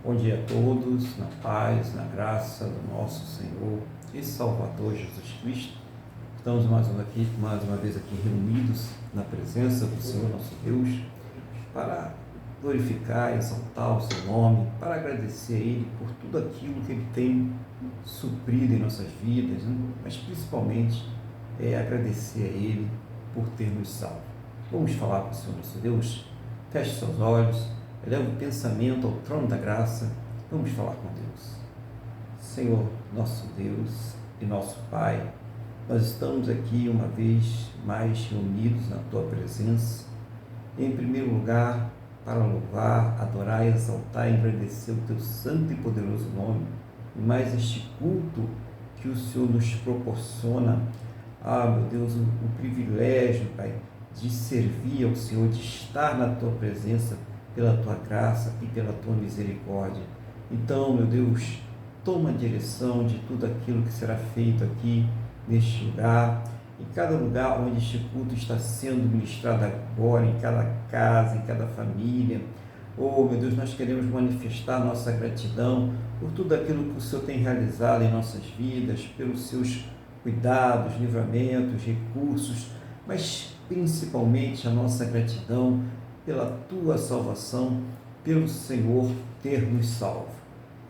Bom dia a todos, na paz, na graça do nosso Senhor e Salvador Jesus Cristo. Estamos mais uma vez aqui reunidos na presença do Senhor nosso Deus para glorificar e exaltar o seu nome, para agradecer a Ele por tudo aquilo que Ele tem suprido em nossas vidas, né? Mas principalmente agradecer a Ele por ter nos salvo. Vamos falar com o Senhor nosso Deus? Feche seus olhos, eleva o pensamento ao trono da graça. Vamos falar com Deus. Senhor, nosso Deus e nosso Pai, nós estamos aqui uma vez mais reunidos na Tua presença, em primeiro lugar, para louvar, adorar, exaltar e agradecer o Teu santo e poderoso nome, e mais este culto que o Senhor nos proporciona. Meu Deus, o privilégio, Pai, de servir ao Senhor, de estar na Tua presença, pela Tua graça e pela Tua misericórdia. Então, meu Deus, toma a direção de tudo aquilo que será feito aqui, neste lugar, em cada lugar onde este culto está sendo ministrado agora, em cada casa, em cada família. Meu Deus, nós queremos manifestar nossa gratidão por tudo aquilo que o Senhor tem realizado em nossas vidas, pelos seus cuidados, livramentos, recursos, mas principalmente a nossa gratidão pela Tua salvação, pelo Senhor ter nos salvo.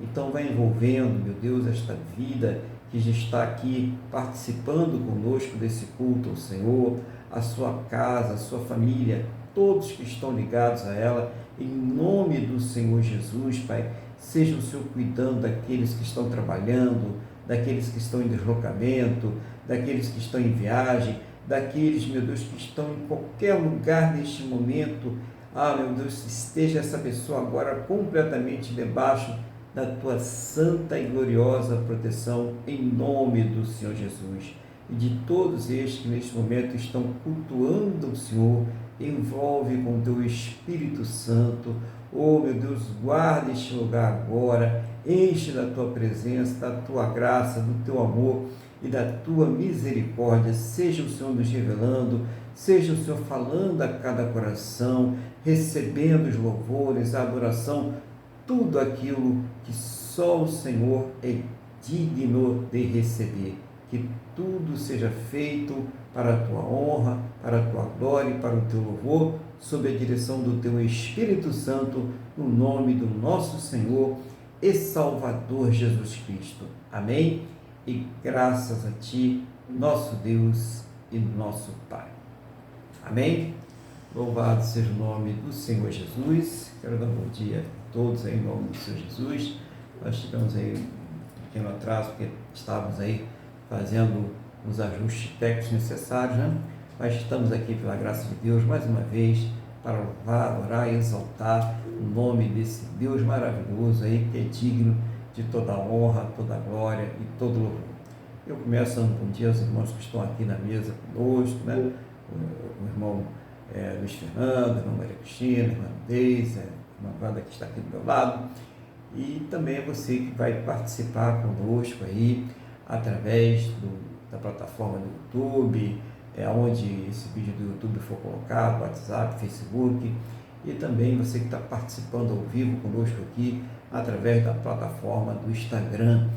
Então vai envolvendo, meu Deus, esta vida que já está aqui participando conosco desse culto ao Senhor, a sua casa, a sua família, todos que estão ligados a ela, em nome do Senhor Jesus, Pai, seja o Senhor cuidando daqueles que estão trabalhando, daqueles que estão em deslocamento, daqueles que estão em viagem, daqueles, meu Deus, que estão em qualquer lugar neste momento. Meu Deus, esteja essa pessoa agora completamente debaixo da Tua santa e gloriosa proteção, em nome do Senhor Jesus. E de todos estes que neste momento estão cultuando o Senhor, envolve com o Teu Espírito Santo. Meu Deus, guarda este lugar agora, enche da Tua presença, da Tua graça, do Teu amor e da Tua misericórdia. Seja o Senhor nos revelando, seja o Senhor falando a cada coração, recebendo os louvores, a adoração, tudo aquilo que só o Senhor é digno de receber. Que tudo seja feito para a Tua honra, para a Tua glória e para o Teu louvor, sob a direção do Teu Espírito Santo, no nome do nosso Senhor e Salvador Jesus Cristo. Amém? E graças a Ti, nosso Deus e nosso Pai. Amém? Louvado seja o nome do Senhor Jesus. Quero dar um bom dia a todos aí, em nome do Senhor Jesus. Nós tivemos aí um pequeno atraso, porque estávamos aí fazendo os ajustes técnicos necessários, né? Mas estamos aqui pela graça de Deus, mais uma vez, para louvar, adorar e exaltar o nome desse Deus maravilhoso aí, que é digno de toda a honra, toda a glória e todo louvor. Eu começo dando bom dia aos irmãos que estão aqui na mesa conosco, né? O irmão Luiz Fernando, a irmã Maria Cristina, a irmã Deise, a irmã Wanda que está aqui do meu lado, e também você que vai participar conosco aí, através da plataforma do YouTube, onde esse vídeo do YouTube for colocado, WhatsApp, Facebook, e também você que está participando ao vivo conosco aqui, através da plataforma do Instagram.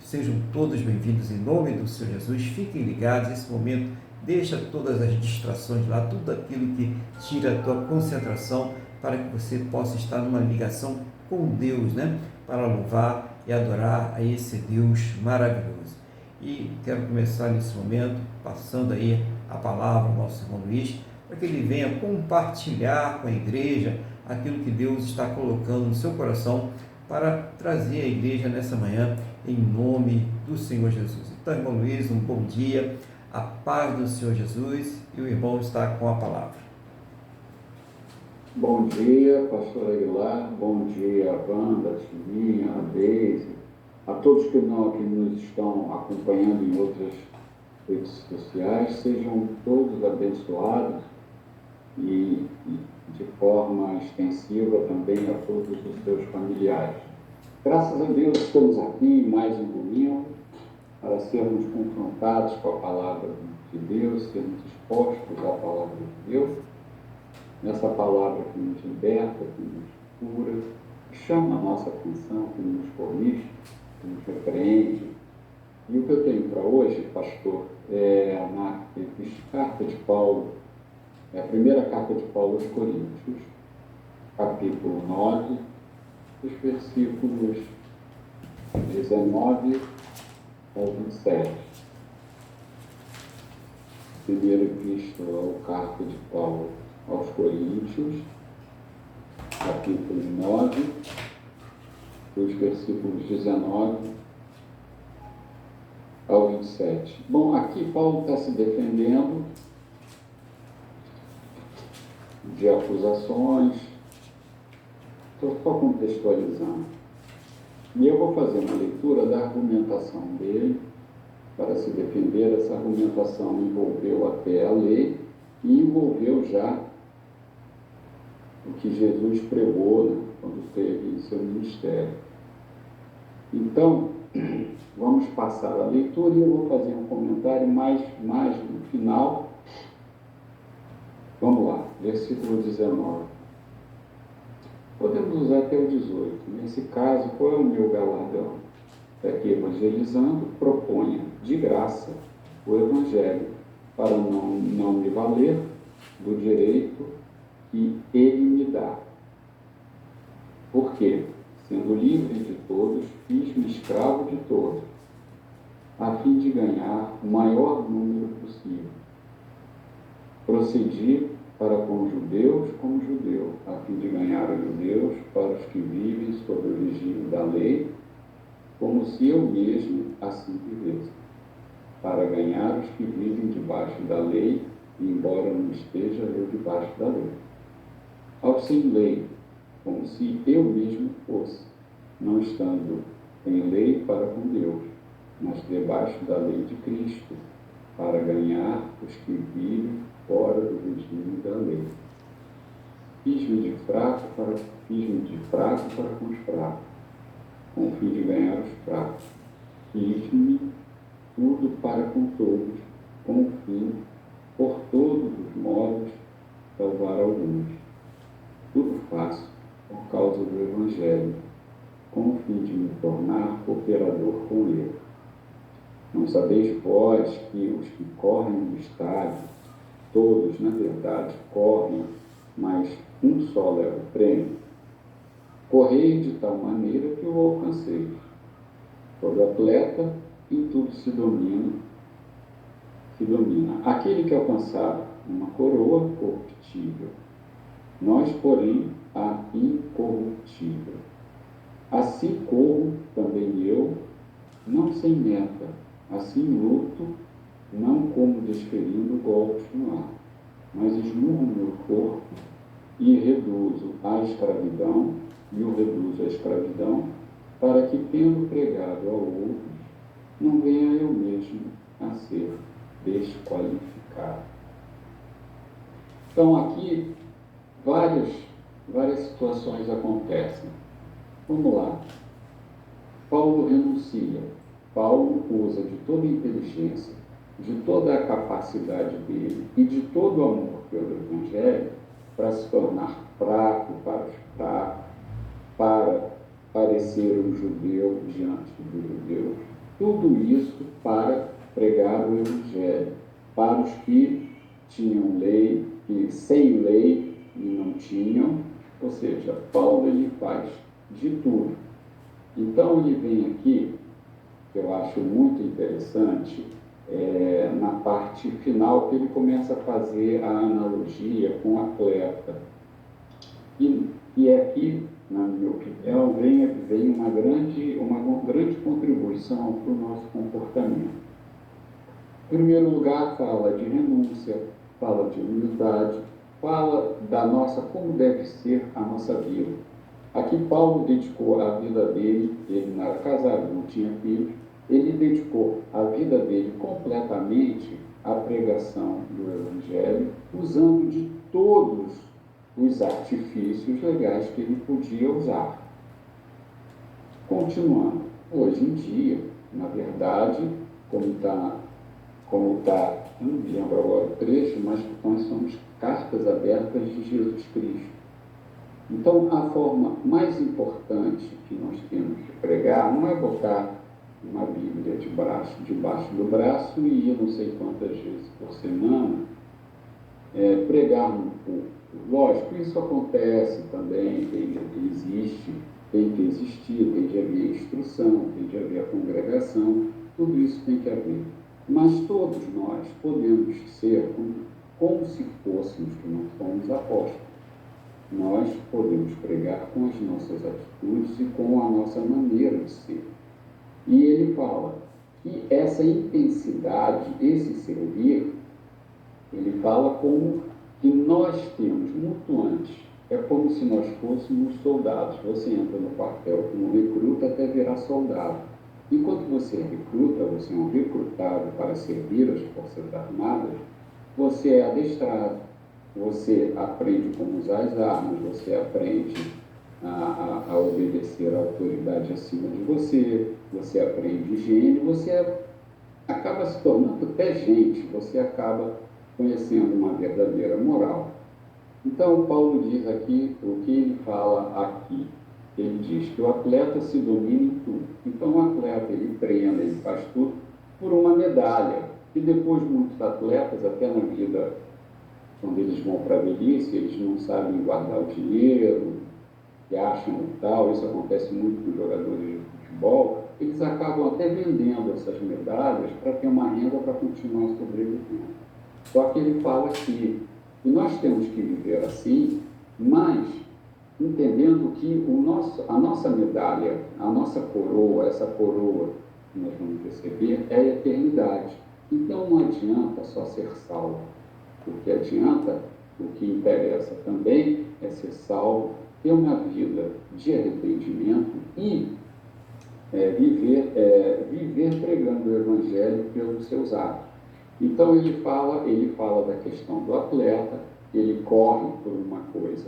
Sejam todos bem-vindos em nome do Senhor Jesus. Fiquem ligados nesse momento, deixa todas as distrações lá, tudo aquilo que tira a tua concentração, para que você possa estar numa ligação com Deus, né? Para louvar e adorar a esse Deus maravilhoso. E quero começar nesse momento, passando aí a palavra ao nosso irmão Luiz, para que ele venha compartilhar com a igreja aquilo que Deus está colocando no seu coração, para trazer a igreja nessa manhã, em nome do Senhor Jesus. Então, irmão Luiz, um bom dia, a paz do Senhor Jesus, e o irmão está com a palavra. Bom dia, pastor Aguilar, bom dia, Wanda, a Chininha, a Deise, a todos que nos estão acompanhando em outras redes sociais. Sejam todos abençoados e de forma extensiva também a todos os seus familiares. Graças a Deus estamos aqui em mais um domingo para sermos confrontados com a palavra de Deus, sermos expostos à palavra de Deus, nessa palavra que nos liberta, que nos cura, chama a nossa atenção, que nos corrige, que nos repreende. E o que eu tenho para hoje, pastor, é na carta de Paulo, é a primeira carta de Paulo aos Coríntios, capítulo 9, os versículos 19 ao 27. Primeira epístola ou carta de Paulo aos Coríntios, capítulo 9, os versículos 19 ao 27. Bom, aqui Paulo está se defendendo de acusações, estou só contextualizando. E eu vou fazer uma leitura da argumentação dele para se defender. Essa argumentação envolveu até a lei e envolveu já o que Jesus pregou, né, quando teve em seu ministério. Então, vamos passar a leitura e eu vou fazer um comentário mais no final. Vamos lá, versículo 19. Podemos usar até o 18. Nesse caso, qual é o meu galardão? É que, evangelizando, proponha de graça o Evangelho, para não me valer do direito que ele me dá. Por quê? Sendo livre de todos, fiz-me escravo de todos, a fim de ganhar o maior número possível. Procedi para com os judeus como judeu, a fim de ganhar os judeus para os que vivem sob o regime da lei, como se eu mesmo assim vivesse, para ganhar os que vivem debaixo da lei, embora não esteja eu debaixo da lei. Ao sem lei, como se eu mesmo fosse, não estando em lei para com Deus, mas debaixo da lei de Cristo, para ganhar os que vivem fora do regime da lei. Fiz-me de fraco para com os fracos, com o fim de ganhar os fracos. Fiz-me tudo para com todos, com o fim, por todos os modos, salvar alguns. Tudo faço por causa do Evangelho, com o fim de me tornar cooperador com ele. Não sabeis vós que os que correm no estádio, todos, na verdade, correm, mas um só leva o prêmio? Correi de tal maneira que o alcanceis. Todo atleta em tudo se domina. Aquele que alcançar uma coroa corruptível, nós, porém, a incorruptível. Assim corro também eu, não sem meta, assim luto, não como desferindo golpes no ar, mas esmurro meu corpo e reduzo à escravidão, para que, tendo pregado a outros, não venha eu mesmo a ser desqualificado. Então, aqui, várias situações acontecem. Vamos lá. Paulo renuncia. Paulo usa de toda a inteligência, de toda a capacidade dele e de todo o amor pelo Evangelho para se tornar fraco para os fracos, para parecer um judeu diante dos judeus. Tudo isso para pregar o Evangelho, para os que tinham lei, que sem lei e não tinham. Ou seja, Paulo ele faz de tudo. Então ele vem aqui, que eu acho muito interessante, na parte final, que ele começa a fazer a analogia com o atleta. E aqui, na minha opinião, vem uma grande contribuição para o nosso comportamento. Em primeiro lugar, fala de renúncia, fala de humildade, fala da como deve ser a nossa vida. Aqui Paulo dedicou a vida dele, ele não era casado, não tinha filhos, ele dedicou a vida dele completamente à pregação do Evangelho, usando de todos os artifícios legais que ele podia usar. Continuando, hoje em dia, na verdade, como está, eu não me lembro agora o trecho, mas nós somos cartas abertas de Jesus Cristo. Então, a forma mais importante que nós temos de pregar não é botar uma Bíblia debaixo do braço e ir não sei quantas vezes por semana pregar no púlpito. Lógico, isso acontece também, existe, tem que existir, tem que haver instrução, tem que haver congregação, tudo isso tem que haver. Mas todos nós podemos ser como se fôssemos, que não somos apóstolos. Nós podemos pregar com as nossas atitudes e com a nossa maneira de ser. E ele fala que essa intensidade, esse servir, ele fala como que nós temos muito antes. É como se nós fôssemos soldados. Você entra no quartel como recruta até virar soldado. Enquanto você é recruta, você é um recrutado para servir as Forças Armadas, você é adestrado, você aprende como usar as armas, você aprende a obedecer à autoridade acima de você, você aprende higiene, você acaba se tornando até gente, você acaba conhecendo uma verdadeira moral. Então, Paulo diz aqui, o que ele fala aqui? Ele diz que o atleta se domina em tudo. Então, o atleta, ele treina, ele faz tudo por uma medalha. E depois, muitos atletas, até na vida, quando eles vão para a velhice, eles não sabem guardar o dinheiro, que acham tal, isso acontece muito com jogadores de futebol, eles acabam até vendendo essas medalhas para ter uma renda para continuar sobrevivendo. Só que ele fala que nós temos que viver assim, mas entendendo que a nossa medalha, a nossa coroa, essa coroa que nós vamos receber é a eternidade. Então não adianta só ser salvo, porque adianta, o que interessa também é ser salvo, ter uma vida de arrependimento e viver pregando o Evangelho pelos seus atos. Então ele fala da questão do atleta, ele corre por uma coisa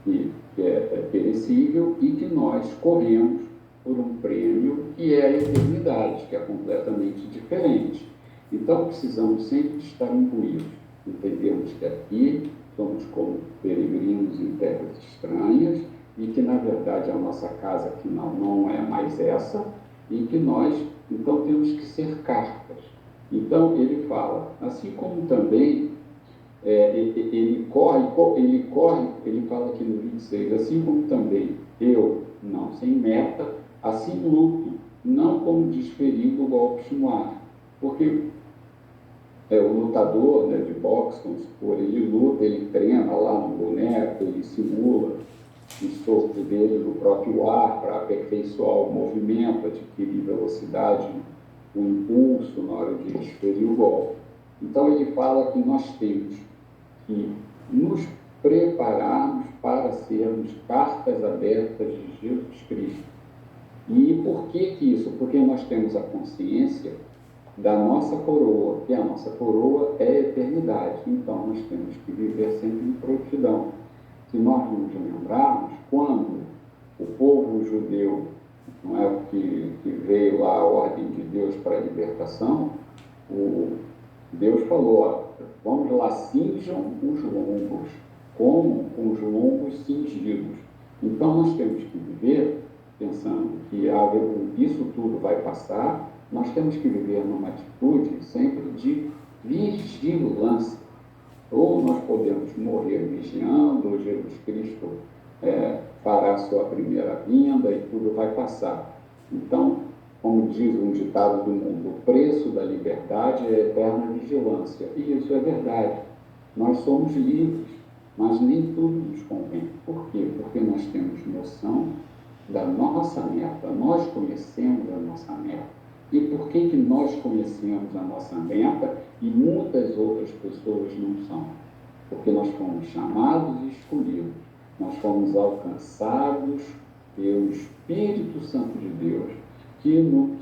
que é perecível e que nós corremos por um prêmio que é a eternidade, que é completamente diferente. Então precisamos sempre estar imbuídos, entendermos que aqui somos como peregrinos em terras estranhas e que na verdade a nossa casa final não é mais essa e que nós então temos que ser cartas. Então ele fala, assim como também ele fala aqui no 26, assim como também eu, não sem meta, assim luto, não como desferindo golpes no ar. Porque o lutador de boxe, vamos supor, ele luta, ele treina lá no boneco, ele simula o sopro dele no próprio ar para aperfeiçoar o movimento, adquirir velocidade, o impulso na hora de desferir o golpe. Então ele fala que nós temos que nos prepararmos para sermos cartas abertas de Jesus Cristo. E por que isso? Porque nós temos a consciência da nossa coroa, que a nossa coroa é a eternidade. Então nós temos que viver sempre em prontidão. Se nós nos lembrarmos, quando o povo judeu, não é que veio lá a ordem de Deus para a libertação, Deus falou, vamos lá, cinjam os lombos, como com os lombos cingidos. Então nós temos que viver pensando que isso tudo vai passar, nós temos que viver numa atitude sempre de vigilância. Ou nós podemos morrer vigiando, ou Jesus Cristo fará sua primeira vinda e tudo vai passar. Então, como diz um ditado do mundo, o preço da liberdade é a eterna vigilância. E isso é verdade. Nós somos livres, mas nem tudo nos convém. Por quê? Porque nós temos noção da nossa meta, nós conhecemos a nossa meta. E por que nós conhecemos a nossa meta e muitas outras pessoas não são? Porque nós fomos chamados e escolhidos, nós fomos alcançados pelo Espírito Santo de Deus, que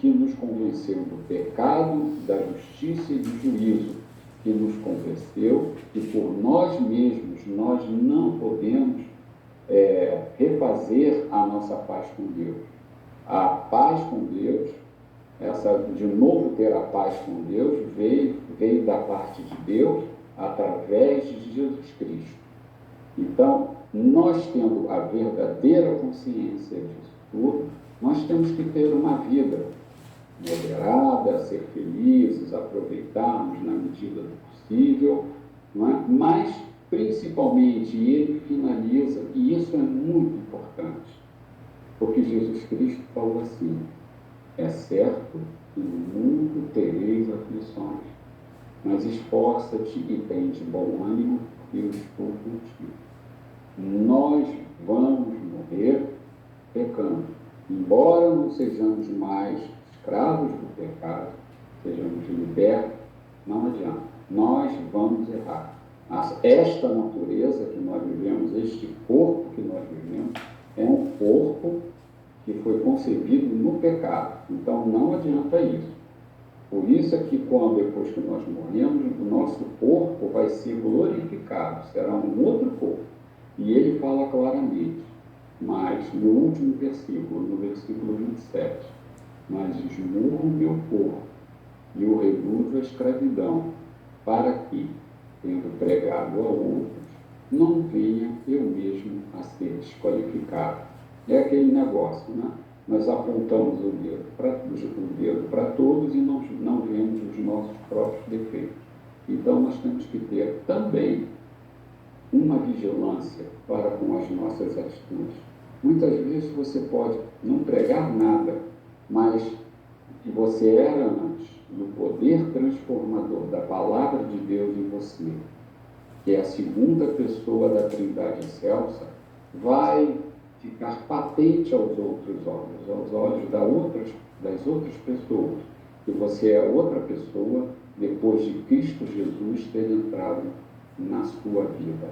nos convenceu do pecado, da justiça e do juízo, que nos convenceu que por nós mesmos nós não podemos refazer a nossa paz com Deus. A paz com Deus, de novo ter a paz com Deus, veio da parte de Deus através de Jesus Cristo. Então, nós tendo a verdadeira consciência disso tudo, nós temos que ter uma vida moderada, ser felizes, aproveitarmos na medida do possível, não é? Mas, principalmente, ele finaliza, e isso é muito importante, porque Jesus Cristo falou assim: é certo que no mundo tereis aflições, mas esforça-te e tem de bom ânimo, porque eu estou contigo. Nós vamos morrer pecando. Embora não sejamos mais escravos do pecado, sejamos libertos, não adianta. Nós vamos errar. Esta natureza que nós vivemos, este corpo que nós vivemos, é um corpo que foi concebido no pecado. Então não adianta isso. Por isso é que depois que nós morremos, o nosso corpo vai ser glorificado, será um outro corpo. E ele fala claramente, mas no último versículo, no versículo 27, mas esmurro o meu corpo e o reduzo à escravidão, para que, tendo pregado a outros, não venha eu mesmo a ser desqualificado. É aquele negócio, né? Nós apontamos o dedo para todos e não vemos os nossos próprios defeitos. Então, nós temos que ter também uma vigilância para com as nossas atitudes. Muitas vezes você pode não pregar nada, mas que você era antes, no poder transformador da palavra de Deus em você, que é a segunda pessoa da Trindade Excelsa, vai ficar patente aos outros olhos, aos olhos das outras pessoas, que você é outra pessoa depois de Cristo Jesus ter entrado na sua vida.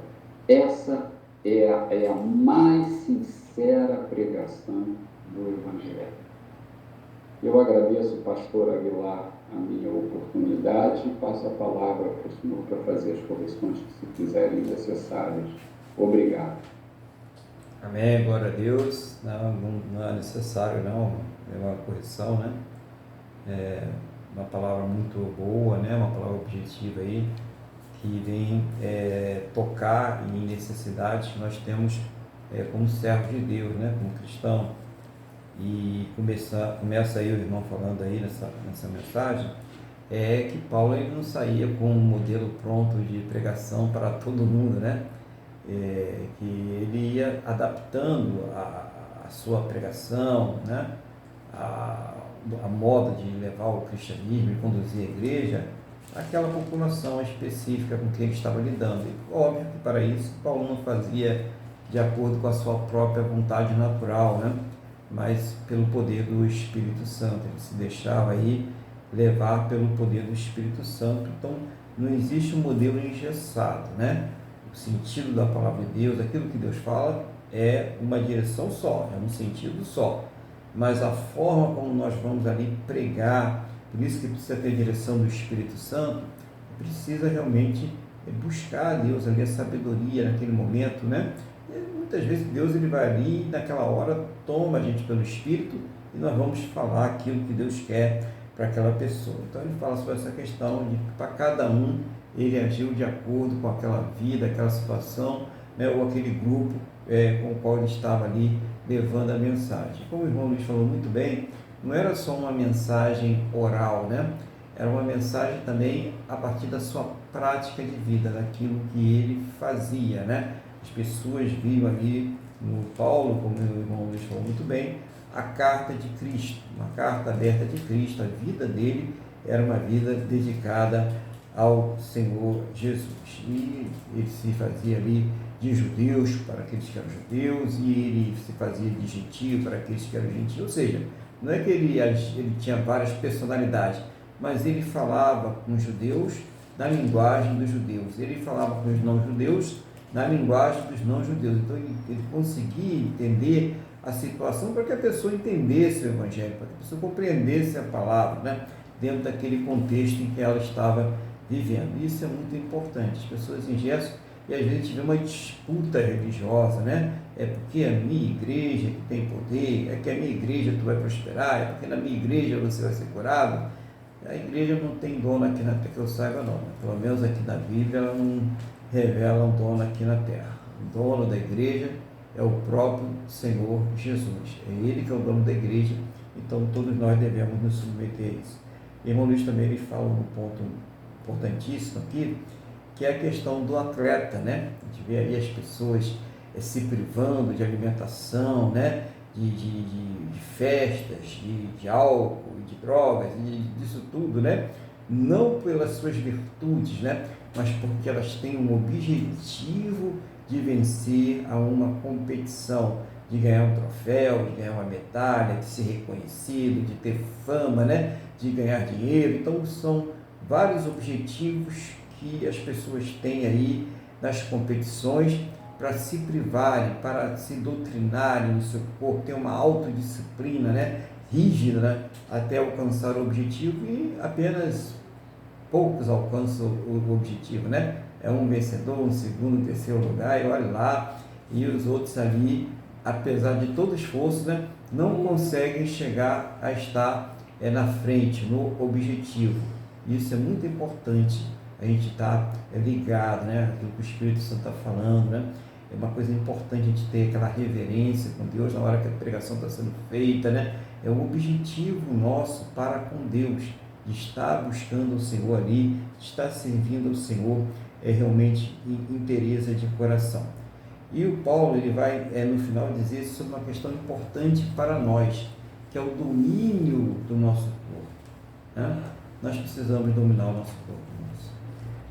Essa é a mais sincera pregação do Evangelho. Eu agradeço, pastor Aguilar, a minha oportunidade e passo a palavra para o senhor para fazer as correções que se fizerem necessárias. Obrigado. Amém, glória a Deus. Não é necessário não, é uma correção, né? É uma palavra muito boa, né? Uma palavra objetiva aí, que vem tocar em necessidades que nós temos como servos de Deus, né? Como cristão. E começa aí o irmão falando aí nessa mensagem, que Paulo ele não saía com um modelo pronto de pregação para todo mundo, né? Que ele ia adaptando a sua pregação, né? A modo de levar o cristianismo e conduzir a igreja àquela população específica com quem ele estava lidando. E, óbvio que para isso Paulo não fazia de acordo com a sua própria vontade natural, né? Mas pelo poder do Espírito Santo. Ele se deixava aí levar pelo poder do Espírito Santo. Então não existe um modelo engessado, né? O sentido da palavra de Deus, aquilo que Deus fala, é uma direção só, é um sentido só. Mas a forma como nós vamos ali pregar, por isso que precisa ter a direção do Espírito Santo, precisa realmente buscar a Deus ali, a sabedoria naquele momento, né? E muitas vezes Deus ele vai ali, naquela hora, toma a gente pelo Espírito e nós vamos falar aquilo que Deus quer para aquela pessoa. Então ele fala sobre essa questão de que para cada um ele agiu de acordo com aquela vida, aquela situação, né, ou aquele grupo com o qual ele estava ali levando a mensagem. Como o irmão Luiz falou muito bem, não era só uma mensagem oral, né? Era uma mensagem também a partir da sua prática de vida, daquilo que ele fazia, né? As pessoas viam ali no Paulo, como o irmão Luiz falou muito bem, a carta de Cristo, uma carta aberta de Cristo. A vida dele era uma vida dedicada ao Senhor Jesus. E ele se fazia ali de judeus para aqueles que eram judeus, e ele se fazia de gentio para aqueles que eram gentios. Ou seja, não é que ele tinha várias personalidades, mas ele falava com os judeus na linguagem dos judeus, ele falava com os não-judeus na linguagem dos não-judeus. Então ele conseguia entender a situação para que a pessoa entendesse o Evangelho, para que a pessoa compreendesse a palavra, né? Dentro daquele contexto em que ela estava vivendo. Isso é muito importante. As pessoas ingessam e às vezes a gente vê uma disputa religiosa, né? É porque a minha igreja que tem poder, é que a minha igreja tu vai prosperar, é porque na minha igreja você vai ser curado. A igreja não tem dono aqui na terra, que eu saiba não, né? Pelo menos aqui na Bíblia ela não revela um dono aqui na terra. o dono da igreja é o próprio Senhor Jesus. É Ele que é o dono da igreja, então todos nós devemos nos submeter a isso. E irmão Luiz também ele fala um ponto importantíssimo aqui, que é a questão do atleta, né? A gente vê aí as pessoas se privando de alimentação, né? De festas, de álcool, de drogas, disso tudo, né? Não pelas suas virtudes, né? Mas porque elas têm um objetivo de vencer a uma competição, de ganhar um troféu, de ganhar uma medalha, de ser reconhecido, de ter fama, né? De ganhar dinheiro. Então são vários objetivos que as pessoas têm aí nas competições para se privarem, para se doutrinarem no seu corpo, ter uma autodisciplina, né? Rígida, né? Até alcançar o objetivo, e apenas poucos alcançam o objetivo, né? É um vencedor, um segundo, um terceiro lugar, e olha lá, e os outros ali, apesar de todo esforço, né, não conseguem chegar a estar na frente, no objetivo. Isso é muito importante, a gente estar ligado, né? Aquilo que o Espírito Santo está falando, né? É uma coisa importante a gente ter aquela reverência com Deus na hora que a pregação está sendo feita, né? É um objetivo nosso para com Deus, de estar buscando o Senhor ali, de estar servindo ao Senhor, é realmente interesse de coração. E o Paulo ele vai no final dizer sobre uma questão importante para nós, que é o domínio do nosso corpo, né? Nós precisamos dominar o nosso corpo.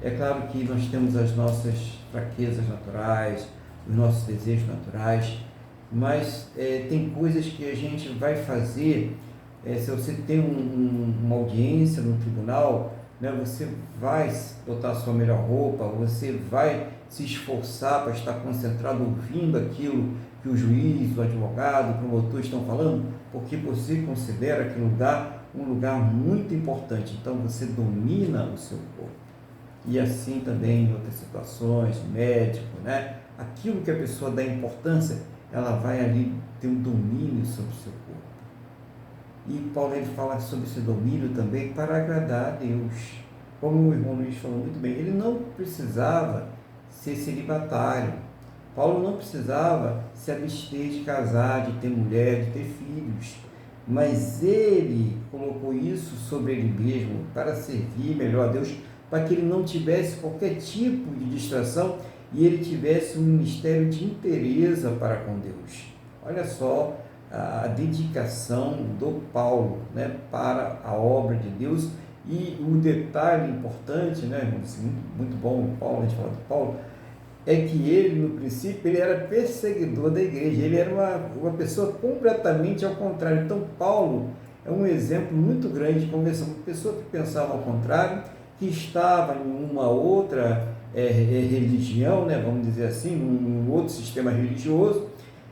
É claro que nós temos as nossas fraquezas naturais, os nossos desejos naturais, mas tem coisas que a gente vai fazer. Se você tem uma audiência no tribunal, né, você vai botar a sua melhor roupa, você vai se esforçar para estar concentrado ouvindo aquilo que o juiz, o advogado, o promotor estão falando, porque você considera aquele lugar um lugar muito importante. Então você domina o seu corpo. E assim também em outras situações, médico, né? Aquilo que a pessoa dá importância, ela vai ali ter um domínio sobre o seu corpo. E Paulo ele fala sobre esse domínio também para agradar a Deus. Como o irmão Luiz falou muito bem, ele não precisava ser celibatário. Paulo não precisava se abster de casar, de ter mulher, de ter filhos. Mas ele colocou isso sobre ele mesmo para servir melhor a Deus, para que ele não tivesse qualquer tipo de distração e ele tivesse um ministério de inteireza para com Deus. Olha só a dedicação do Paulo, né, para a obra de Deus. E o detalhe importante, né, muito bom o Paulo, a gente fala do Paulo, é que ele, no princípio, ele era perseguidor da igreja, ele era uma pessoa completamente ao contrário. Então, Paulo é um exemplo muito grande de conversão, uma pessoa que pensava ao contrário, que estava em uma outra religião, né, vamos dizer assim, num outro sistema religioso,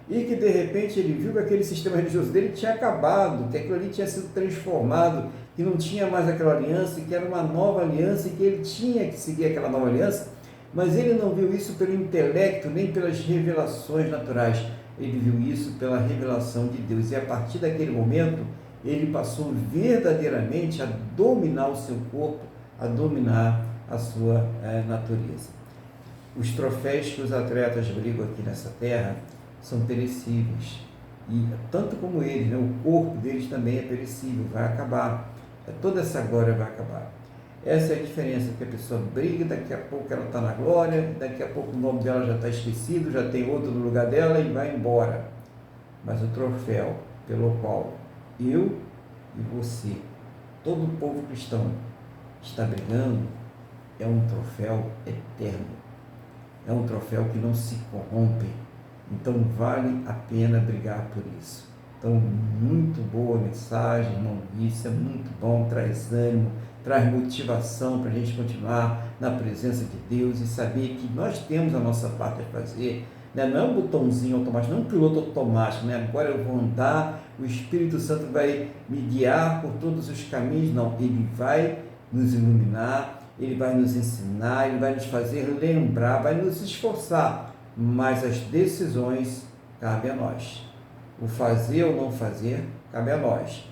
e que de repente ele viu que aquele sistema religioso dele tinha acabado, que aquilo ali tinha sido transformado, que não tinha mais aquela aliança, que era uma nova aliança e que ele tinha que seguir aquela nova aliança, mas ele não viu isso pelo intelecto, nem pelas revelações naturais, ele viu isso pela revelação de Deus, e a partir daquele momento ele passou verdadeiramente a dominar o seu corpo, a dominar a sua natureza. Os troféus que os atletas brigam aqui nessa terra são perecíveis, e tanto como eles, né, o corpo deles também é perecível, vai acabar, toda essa glória vai acabar. Essa é a diferença, que a pessoa briga, daqui a pouco ela está na glória, daqui a pouco o nome dela já está esquecido, já tem outro no lugar dela e vai embora. Mas o troféu pelo qual eu e você, todo o povo cristão está brigando, é um troféu eterno, é um troféu que não se corrompe. Então vale a pena brigar por isso. Então, muito boa mensagem, irmão, isso é muito bom, traz ânimo, traz motivação para a gente continuar na presença de Deus e saber que nós temos a nossa parte a fazer, né? Não é um botãozinho automático, não é um piloto automático, né? Agora eu vou andar, o Espírito Santo vai me guiar por todos os caminhos. Não, ele vai nos iluminar, ele vai nos ensinar, ele vai nos fazer lembrar, vai nos esforçar, mas as decisões cabem a nós. O fazer ou não fazer cabe a nós.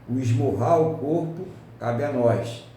O esmurrar o corpo cabe a nós.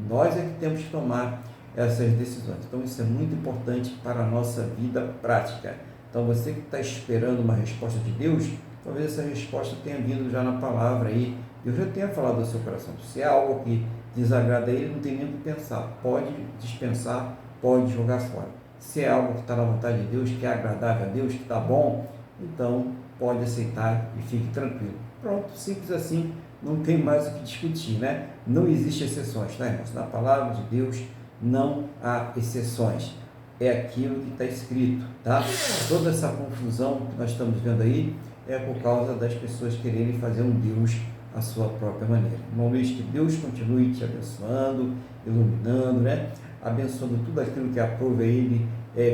Nós é que temos que tomar essas decisões. Então isso é muito importante para a nossa vida prática. Então você que está esperando uma resposta de Deus, talvez essa resposta tenha vindo já na palavra aí, Deus já tenha falado ao seu coração. Se é algo que desagrada a Ele, não tem nem o que pensar, pode dispensar, pode jogar fora. Se é algo que está na vontade de Deus, que é agradável a Deus, que está bom, então pode aceitar e fique tranquilo. Pronto, simples assim, não tem mais o que discutir, né? Não existe exceções, tá, irmãos? Na palavra de Deus não há exceções. É aquilo que está escrito, tá? Toda essa confusão que nós estamos vendo aí é por causa das pessoas quererem fazer um Deus à sua própria maneira. Irmão Luiz, que Deus continue te abençoando, iluminando, né? Abençoando tudo aquilo que aprove Ele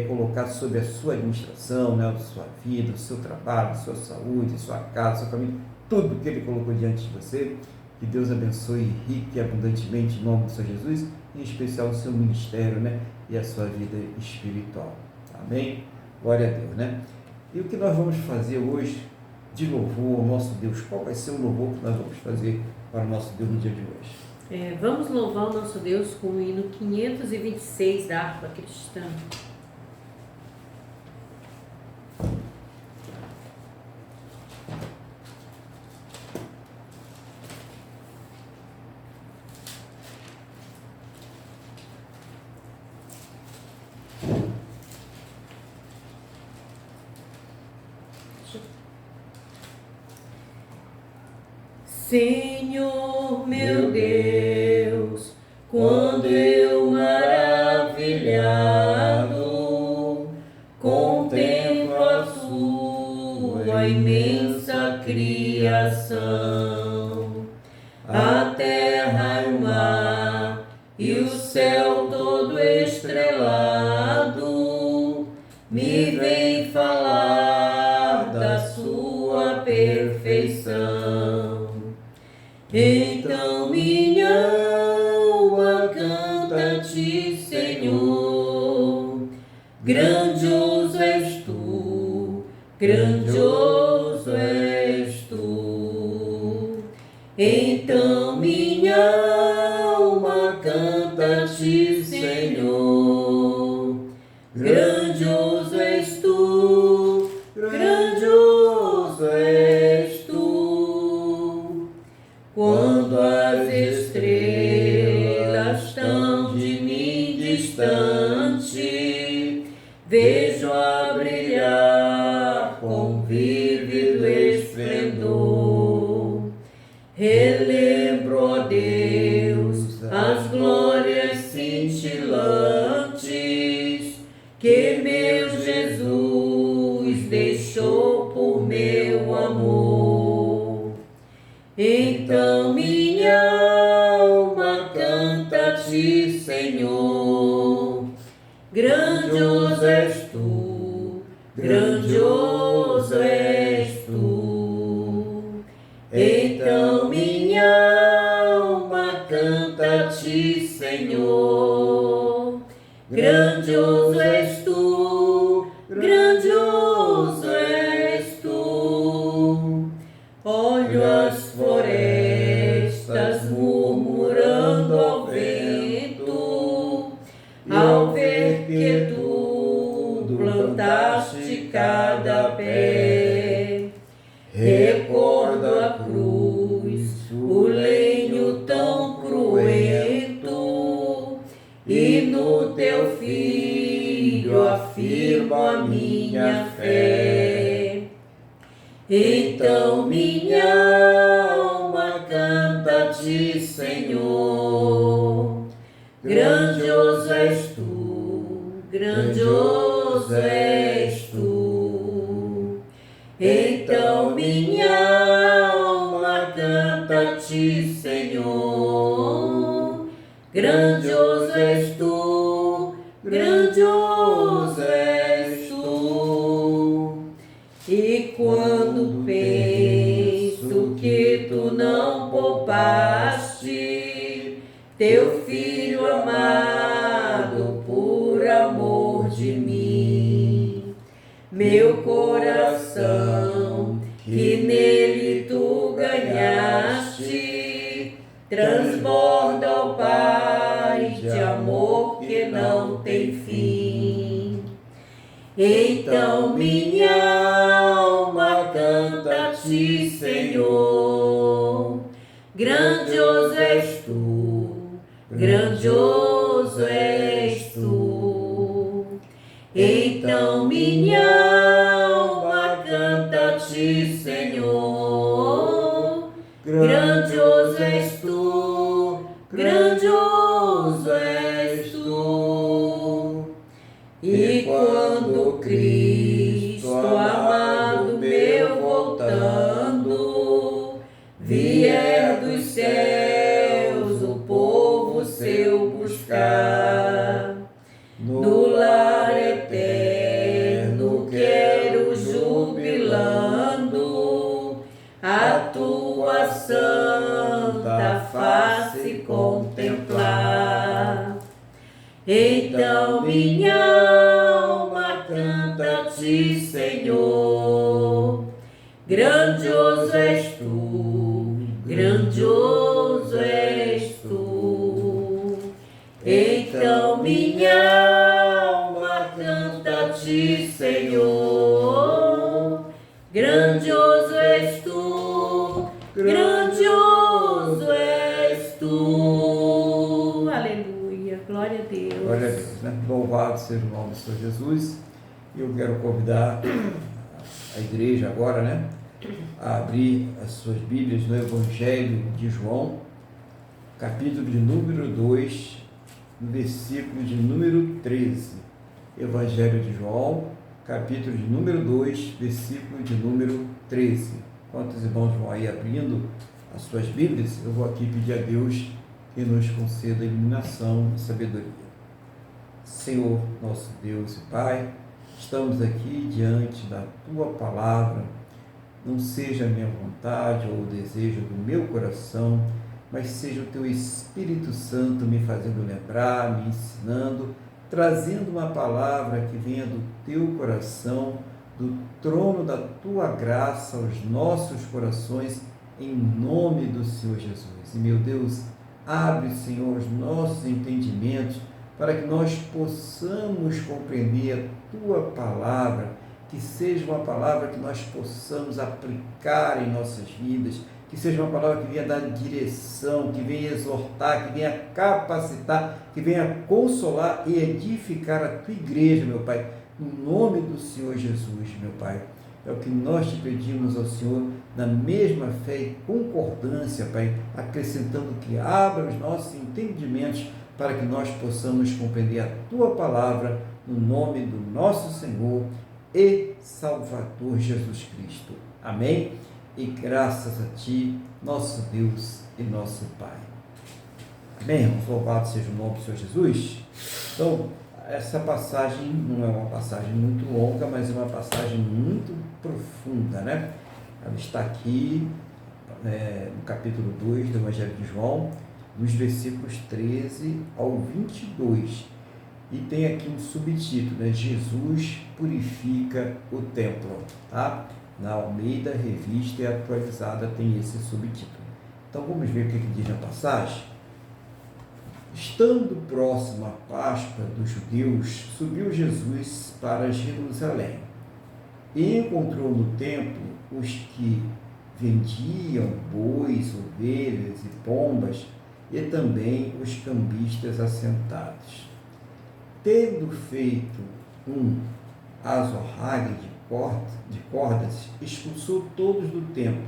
colocar sob a sua administração, né? A sua vida, o seu trabalho, a sua saúde, a sua casa, a sua família, tudo que Ele colocou diante de você. Que Deus abençoe rique e abundantemente em nome do Senhor Jesus, em especial o seu ministério, né? E a sua vida espiritual. Amém? Glória a Deus, né? E o que nós vamos fazer hoje de louvor ao nosso Deus? Qual vai ser o louvor que nós vamos fazer para o nosso Deus no dia de hoje? Vamos louvar o nosso Deus com o hino 526 da harpa cristã. Senhor meu Deus, quando eu maravilhado contemplo a sua imensa criação, a terra e o mar e o céu todo estrelado, me vem falar da sua perfeição. Então minha alma canta-te, Senhor, grandioso és tu, grandioso és tu. Então minha alma canta-te, Senhor, grandioso és tu, grandioso és tu. Quando as estrelas estão de mim distante, vejo a brilhar com vívido esplendor. Relembro, ó Deus, as glórias cintilantes que meu Jesus deixou por meu amor. Então minha alma canta-te, Senhor, grandioso és tu, grandioso és tu. Então minha alma canta-te, Senhor, grandioso és tu, grandioso és tu. Olho as florestas murmurando ao vento, ao ver que tu plantaste cada pé. Recordo a cruz, o lenho tão cruento, e no teu filho afirmo a minha fé. Então minha alma canta-te, Senhor, grandioso és tu, grandioso és tu. Então minha alma canta-te, Senhor, grandioso és tu, grandioso és tu. E quando penso que tu não poupaste teu filho amado por amor de mim, meu coração que nele tu ganhaste transborda, ó Pai, de amor que não não tem fim. Então minha alma canta a ti, Senhor. Grandioso és tu, grandioso és tu. Então minha alma canta a ti, Senhor. Grandioso és tu, grandioso és tu. E quando Cristo amado meu voltando, vier dos céus o povo seu buscar, no lar eterno quero jubilando a tua santa face contemplar. Então minha alma canta a ti, Senhor. Grandioso és tu, grandioso és tu. Então minha alma canta a ti, Senhor. Grandioso és tu, grandioso és tu. Aleluia, glória a Deus. Glória a Deus, né? Louvado seja o nome do Senhor Jesus. E eu quero convidar a igreja agora, né, a abrir as suas Bíblias no Evangelho de João, capítulo de número 2, versículo de número 13. Evangelho de João, capítulo de número 2, versículo de número 13. Quantos irmãos vão aí abrindo as suas Bíblias? Eu vou aqui pedir a Deus que nos conceda iluminação e sabedoria. Senhor, nosso Deus e Pai, estamos aqui diante da Tua Palavra. Não seja a minha vontade ou o desejo do meu coração, mas seja o Teu Espírito Santo me fazendo lembrar, me ensinando, trazendo uma palavra que venha do Teu coração, do trono da Tua graça aos nossos corações, em nome do Senhor Jesus. E, meu Deus, abre, Senhor, os nossos entendimentos para que nós possamos compreender a Tua palavra, que seja uma palavra que nós possamos aplicar em nossas vidas, que seja uma palavra que venha dar direção, que venha exortar, que venha capacitar, que venha consolar e edificar a Tua igreja, meu Pai, no nome do Senhor Jesus, meu Pai. É o que nós te pedimos ao Senhor, na mesma fé e concordância, Pai, acrescentando que abra os nossos entendimentos para que nós possamos compreender a Tua palavra, no nome do nosso Senhor e Salvador Jesus Cristo. Amém? E graças a Ti, nosso Deus e nosso Pai. Amém, irmãos? Louvado seja o nome do Senhor Jesus. Então, essa passagem não é uma passagem muito longa, mas é uma passagem muito profunda, né? Ela está aqui no capítulo 2 do Evangelho de João, nos versículos 13 ao 22. E tem aqui um subtítulo, né? Jesus purifica o templo, tá? Na Almeida Revista e Atualizada tem esse subtítulo. Então vamos ver o que diz na passagem. Estando próximo à Páscoa dos judeus, subiu Jesus para Jerusalém e encontrou no templo os que vendiam bois, ovelhas e pombas e também os cambistas assentados. Tendo feito um azorrague de cordas, expulsou todos do templo,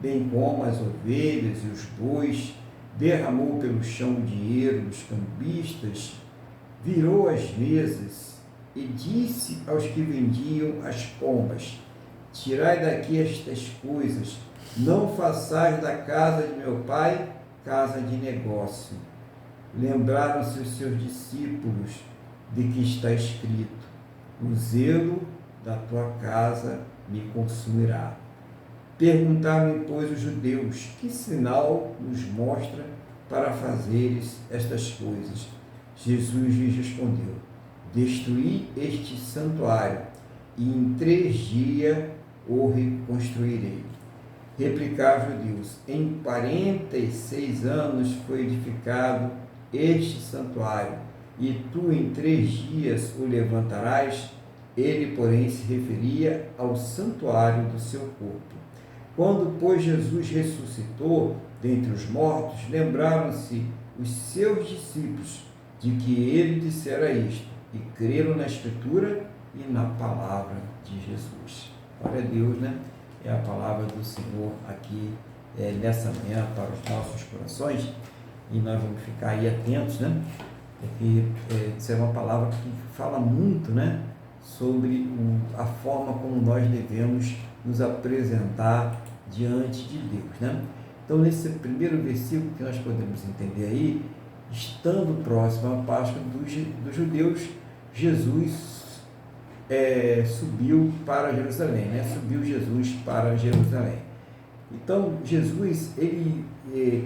bem como as ovelhas e os bois, derramou pelo chão o dinheiro dos cambistas, virou as mesas e disse aos que vendiam as pombas: tirai daqui estas coisas, não façais da casa de meu pai casa de negócio. Lembraram-se os seus discípulos de que está escrito: o zelo da tua casa me consumirá. Perguntaram-lhe, pois, os judeus: que sinal nos mostra para fazeres estas coisas? Jesus lhes respondeu: destruí este santuário, e em 3 dias o reconstruirei. Replicaram os judeus: em 46 anos foi edificado este santuário, e tu em 3 dias o levantarás. Ele, porém, se referia ao santuário do seu corpo. Quando, pois, Jesus ressuscitou dentre os mortos, lembraram-se os seus discípulos de que ele dissera isto, e creram na Escritura e na palavra de Jesus. Glória a Deus, né? É a palavra do Senhor aqui nessa manhã para os nossos corações, e nós vamos ficar aí atentos, né? Porque isso é uma palavra que fala muito, né? Sobre a forma como nós devemos nos apresentar diante de Deus, né? Então, nesse primeiro versículo que nós podemos entender aí, estando próximo à Páscoa dos judeus, Jesus subiu para Jerusalém, né? Subiu Jesus para Jerusalém. Então, Jesus, ele,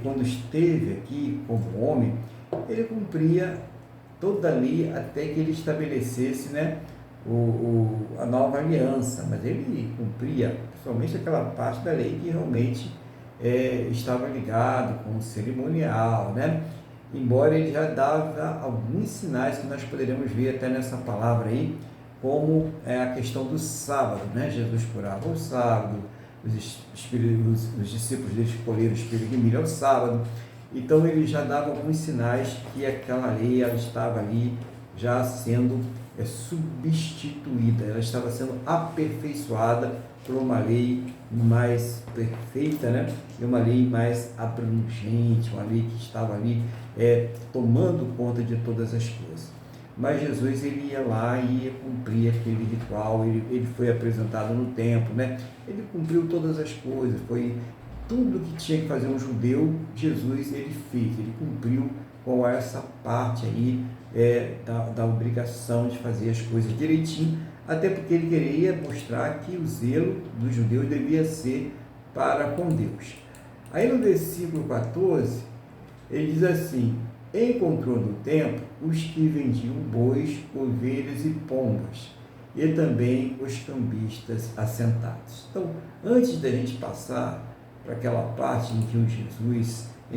quando esteve aqui como homem, ele cumpria toda a lei até que ele estabelecesse, né, a nova aliança, mas ele cumpria somente aquela parte da lei que realmente estava ligado com o cerimonial, né? Embora ele já dava alguns sinais que nós poderíamos ver até nessa palavra aí, como a questão do sábado, né? Jesus curava o sábado, os discípulos dele escolheram o espírito de milho ao sábado. Então ele já dava alguns sinais que aquela lei ela estava ali já sendo substituída, ela estava sendo aperfeiçoada por uma lei mais perfeita, né? E uma lei mais abrangente, uma lei que estava ali tomando conta de todas as coisas. Mas Jesus, ele ia lá e ia cumprir aquele ritual, ele foi apresentado no templo, né? Ele cumpriu todas as coisas, foi tudo que tinha que fazer um judeu, Jesus, ele fez, ele cumpriu com essa parte aí da obrigação de fazer as coisas direitinho, até porque ele queria mostrar que o zelo dos judeus devia ser para com Deus. Aí no versículo 14, ele diz assim: encontrou no templo os que vendiam bois, ovelhas e pombas, e também os cambistas assentados. Então, antes da gente passar para aquela parte em que a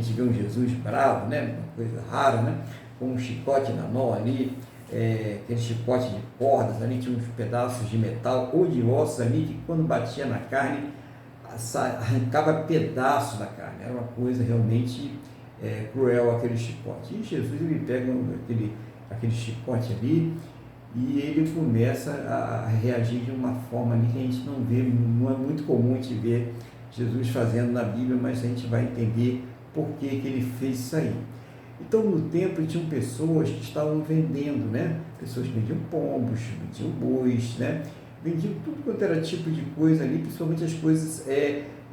gente vê um Jesus bravo, né? Uma coisa rara, né? Com um chicote na mão ali, aquele chicote de cordas ali, tinha uns pedaços de metal ou de osso ali, que quando batia na carne, arrancava pedaços da carne. Era uma coisa realmente cruel aquele chicote. E Jesus, ele pega aquele chicote ali e ele começa a reagir de uma forma ali que a gente não vê, não é muito comum a gente ver Jesus fazendo na Bíblia, mas a gente vai entender por que ele fez isso aí. Então, no templo tinham pessoas que estavam vendendo, né? Pessoas que vendiam pombos, vendiam bois, né? Vendiam tudo quanto era tipo de coisa ali, principalmente as coisas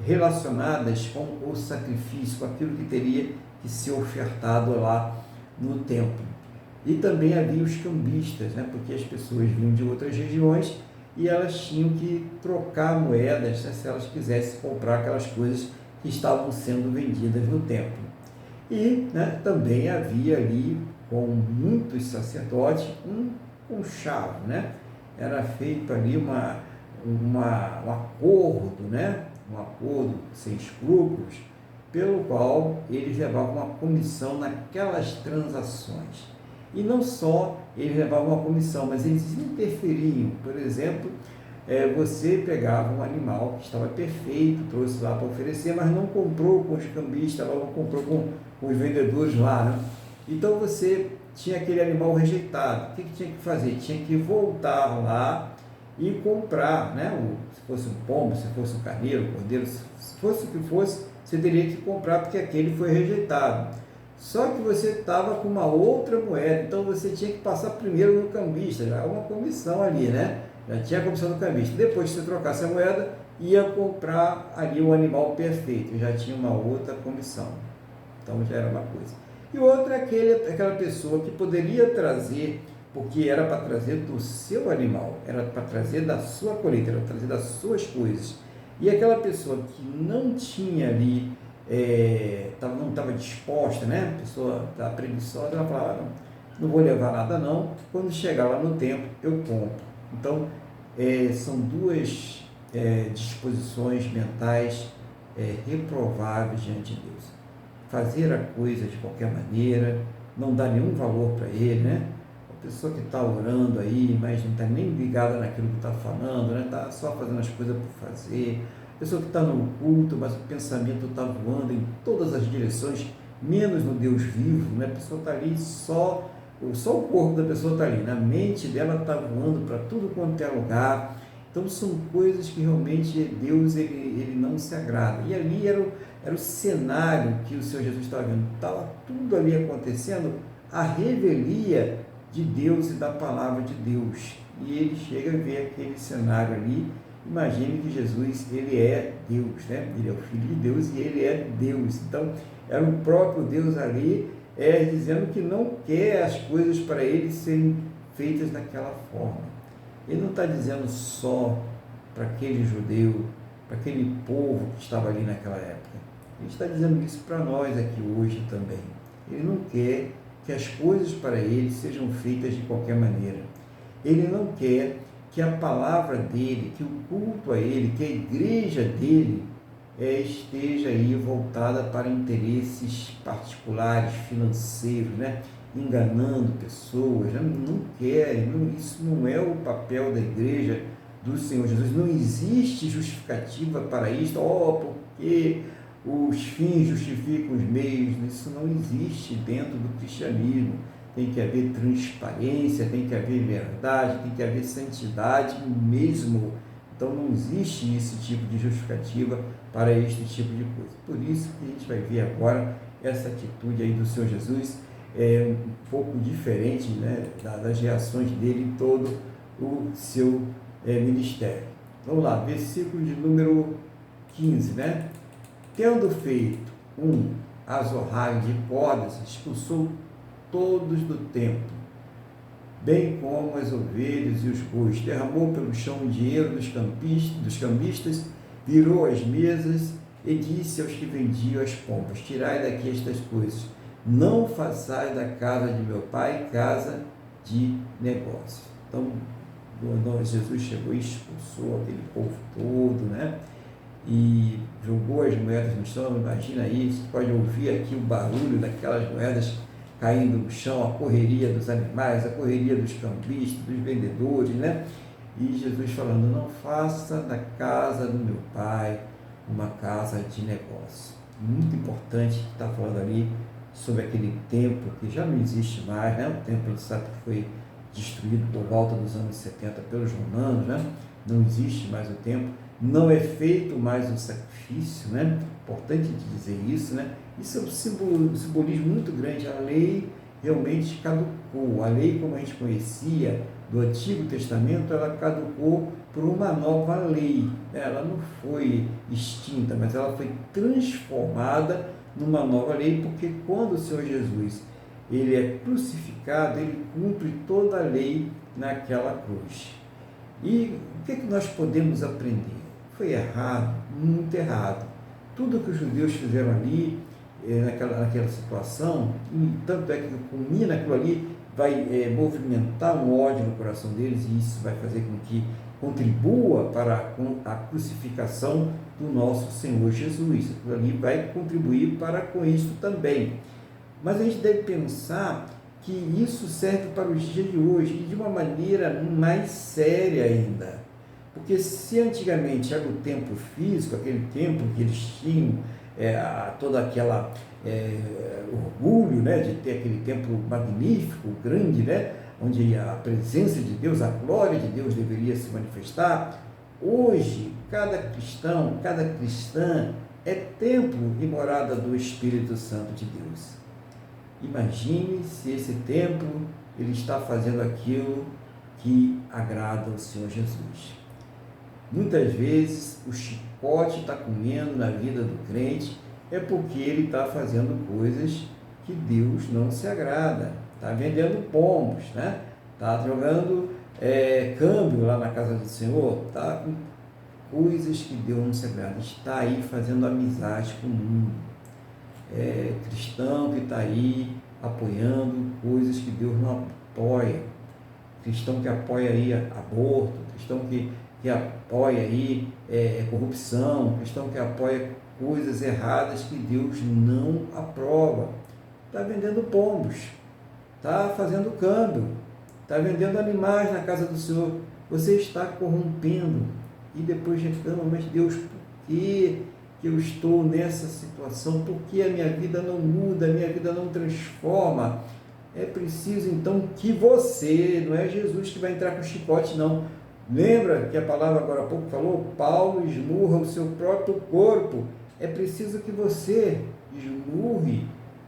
relacionadas com o sacrifício, com aquilo que teria que ser ofertado lá no templo. E também havia os cambistas, né? Porque as pessoas vinham de outras regiões e elas tinham que trocar moedas, né, se elas quisessem comprar aquelas coisas que estavam sendo vendidas no templo. E, né, também havia ali, com muitos sacerdotes, um conchavo, né? Era feito ali um acordo, né? Um acordo sem escrúpulos, pelo qual eles levavam uma comissão naquelas transações. E não só eles levavam uma comissão, mas eles interferiam. Por exemplo, você pegava um animal que estava perfeito, trouxe lá para oferecer, mas não comprou com os cambistas, não comprou com os vendedores lá, né? Então você tinha aquele animal rejeitado. O que tinha que fazer? Tinha que voltar lá e comprar, né? Se fosse um pombo, se fosse um carneiro, um cordeiro, se fosse o que fosse, você teria que comprar porque aquele foi rejeitado. Só que você estava com uma outra moeda, então você tinha que passar primeiro no cambista, já uma comissão ali, né? Já tinha a comissão do cambista. Depois que você trocasse a moeda, ia comprar ali o animal perfeito, já tinha uma outra comissão. Então já era uma coisa. E outra é aquela pessoa que poderia trazer, porque era para trazer do seu animal, era para trazer da sua colheita, era para trazer das suas coisas. E aquela pessoa que não tinha ali, não estava disposta, né? A pessoa estava preguiçosa, ela falava, não vou levar nada não, quando chegar lá no templo eu compro. Então, são duas disposições mentais reprováveis diante de Deus. Fazer a coisa de qualquer maneira, não dá nenhum valor para ele, né? A pessoa que está orando aí, mas não está nem ligada naquilo que está falando, né? Está só fazendo as coisas por fazer. A pessoa que está no culto, mas o pensamento está voando em todas as direções, menos no Deus vivo, né? A pessoa está ali só o corpo da pessoa está ali, na mente dela está voando para tudo quanto é lugar. Então são coisas que realmente Deus ele não se agrada. E ali era o cenário que o Senhor Jesus estava vendo. Estava tudo ali acontecendo, a revelia de Deus e da palavra de Deus. E ele chega a ver aquele cenário ali. Imagine que Jesus, ele é Deus, né? Ele é o Filho de Deus e ele é Deus. Então, era o próprio Deus ali, dizendo que não quer as coisas para ele serem feitas daquela forma. Ele não está dizendo só para aquele judeu, para aquele povo que estava ali naquela época. Ele está dizendo isso para nós aqui hoje também. Ele não quer que as coisas para ele sejam feitas de qualquer maneira. Ele não quer que a palavra dele, que o culto a ele, que a igreja dele esteja aí voltada para interesses particulares, financeiros, né? Enganando pessoas, né? Não quer, isso não é o papel da igreja do Senhor Jesus. Não existe justificativa para isso, porque os fins justificam os meios. Isso não existe dentro do cristianismo. Tem que haver transparência, tem que haver verdade, tem que haver santidade mesmo. Então não existe esse tipo de justificativa para este tipo de coisa. Por isso que a gente vai ver agora essa atitude aí do Senhor Jesus, um pouco diferente, né, das reações dele em todo o seu ministério. Vamos lá, versículo de número 15, né? Tendo feito um azorraio de cordas, expulsou todos do templo, bem como as ovelhas e os bois, derramou pelo chão o dinheiro dos cambistas, virou as mesas e disse aos que vendiam as pombas: tirai daqui estas coisas, não façais da casa de meu pai casa de negócio. Então, Jesus chegou e expulsou aquele povo todo, né? E jogou as moedas no chão. Imagina aí, você pode ouvir aqui o barulho daquelas moedas caindo no chão, a correria dos animais, a correria dos cambistas, dos vendedores, né? E Jesus falando: não faça da casa do meu pai uma casa de negócio. Muito importante que está falando ali sobre aquele templo que já não existe mais, né? O templo, a gente sabe que foi destruído por volta dos anos 70 pelos romanos, né? Não existe mais o templo, não é feito mais o sacrifício, né? Importante dizer isso, né? Isso é um simbolismo muito grande. A lei realmente caducou. A lei, como a gente conhecia do Antigo Testamento, ela caducou por uma nova lei. Ela não foi extinta, mas ela foi transformada numa nova lei, porque quando o Senhor Jesus ele é crucificado, ele cumpre toda a lei naquela cruz. E o que nós podemos aprender? Foi errado, muito errado. Tudo que os judeus fizeram ali, naquela situação, e tanto é que culmina aquilo ali, vai movimentar um ódio no coração deles, e isso vai fazer com que contribua para a crucificação do nosso Senhor Jesus. Aquilo ali vai contribuir para com isso também. Mas a gente deve pensar que isso serve para os dias de hoje, e de uma maneira mais séria ainda. Porque se antigamente era o templo físico, aquele templo que eles tinham toda aquela orgulho, né, de ter aquele templo magnífico, grande, né, onde a presença de Deus, a glória de Deus deveria se manifestar, hoje cada cristão, cada cristã é templo e morada do Espírito Santo de Deus. Imagine se esse templo ele está fazendo aquilo que agrada ao Senhor Jesus. Muitas vezes o chicote está comendo na vida do crente porque ele está fazendo coisas que Deus não se agrada. Está vendendo pombos, né? Está jogando câmbio lá na casa do Senhor, está com coisas que Deus não se agrada. Está aí fazendo amizade com o mundo. Cristão que está aí apoiando coisas que Deus não apoia. Cristão que apoia aí aborto, cristão que apoia aí corrupção, cristão que apoia coisas erradas que Deus não aprova. Está vendendo pombos, está fazendo câmbio, está vendendo animais na casa do Senhor, você está corrompendo e depois reclama, mas Deus, por que eu estou nessa situação? Por que a minha vida não muda, a minha vida não transforma? É preciso então que você, não é Jesus que vai entrar com chicote, não. Lembra que a palavra agora há pouco falou? Paulo esmurra o seu próprio corpo. É preciso que você esmurre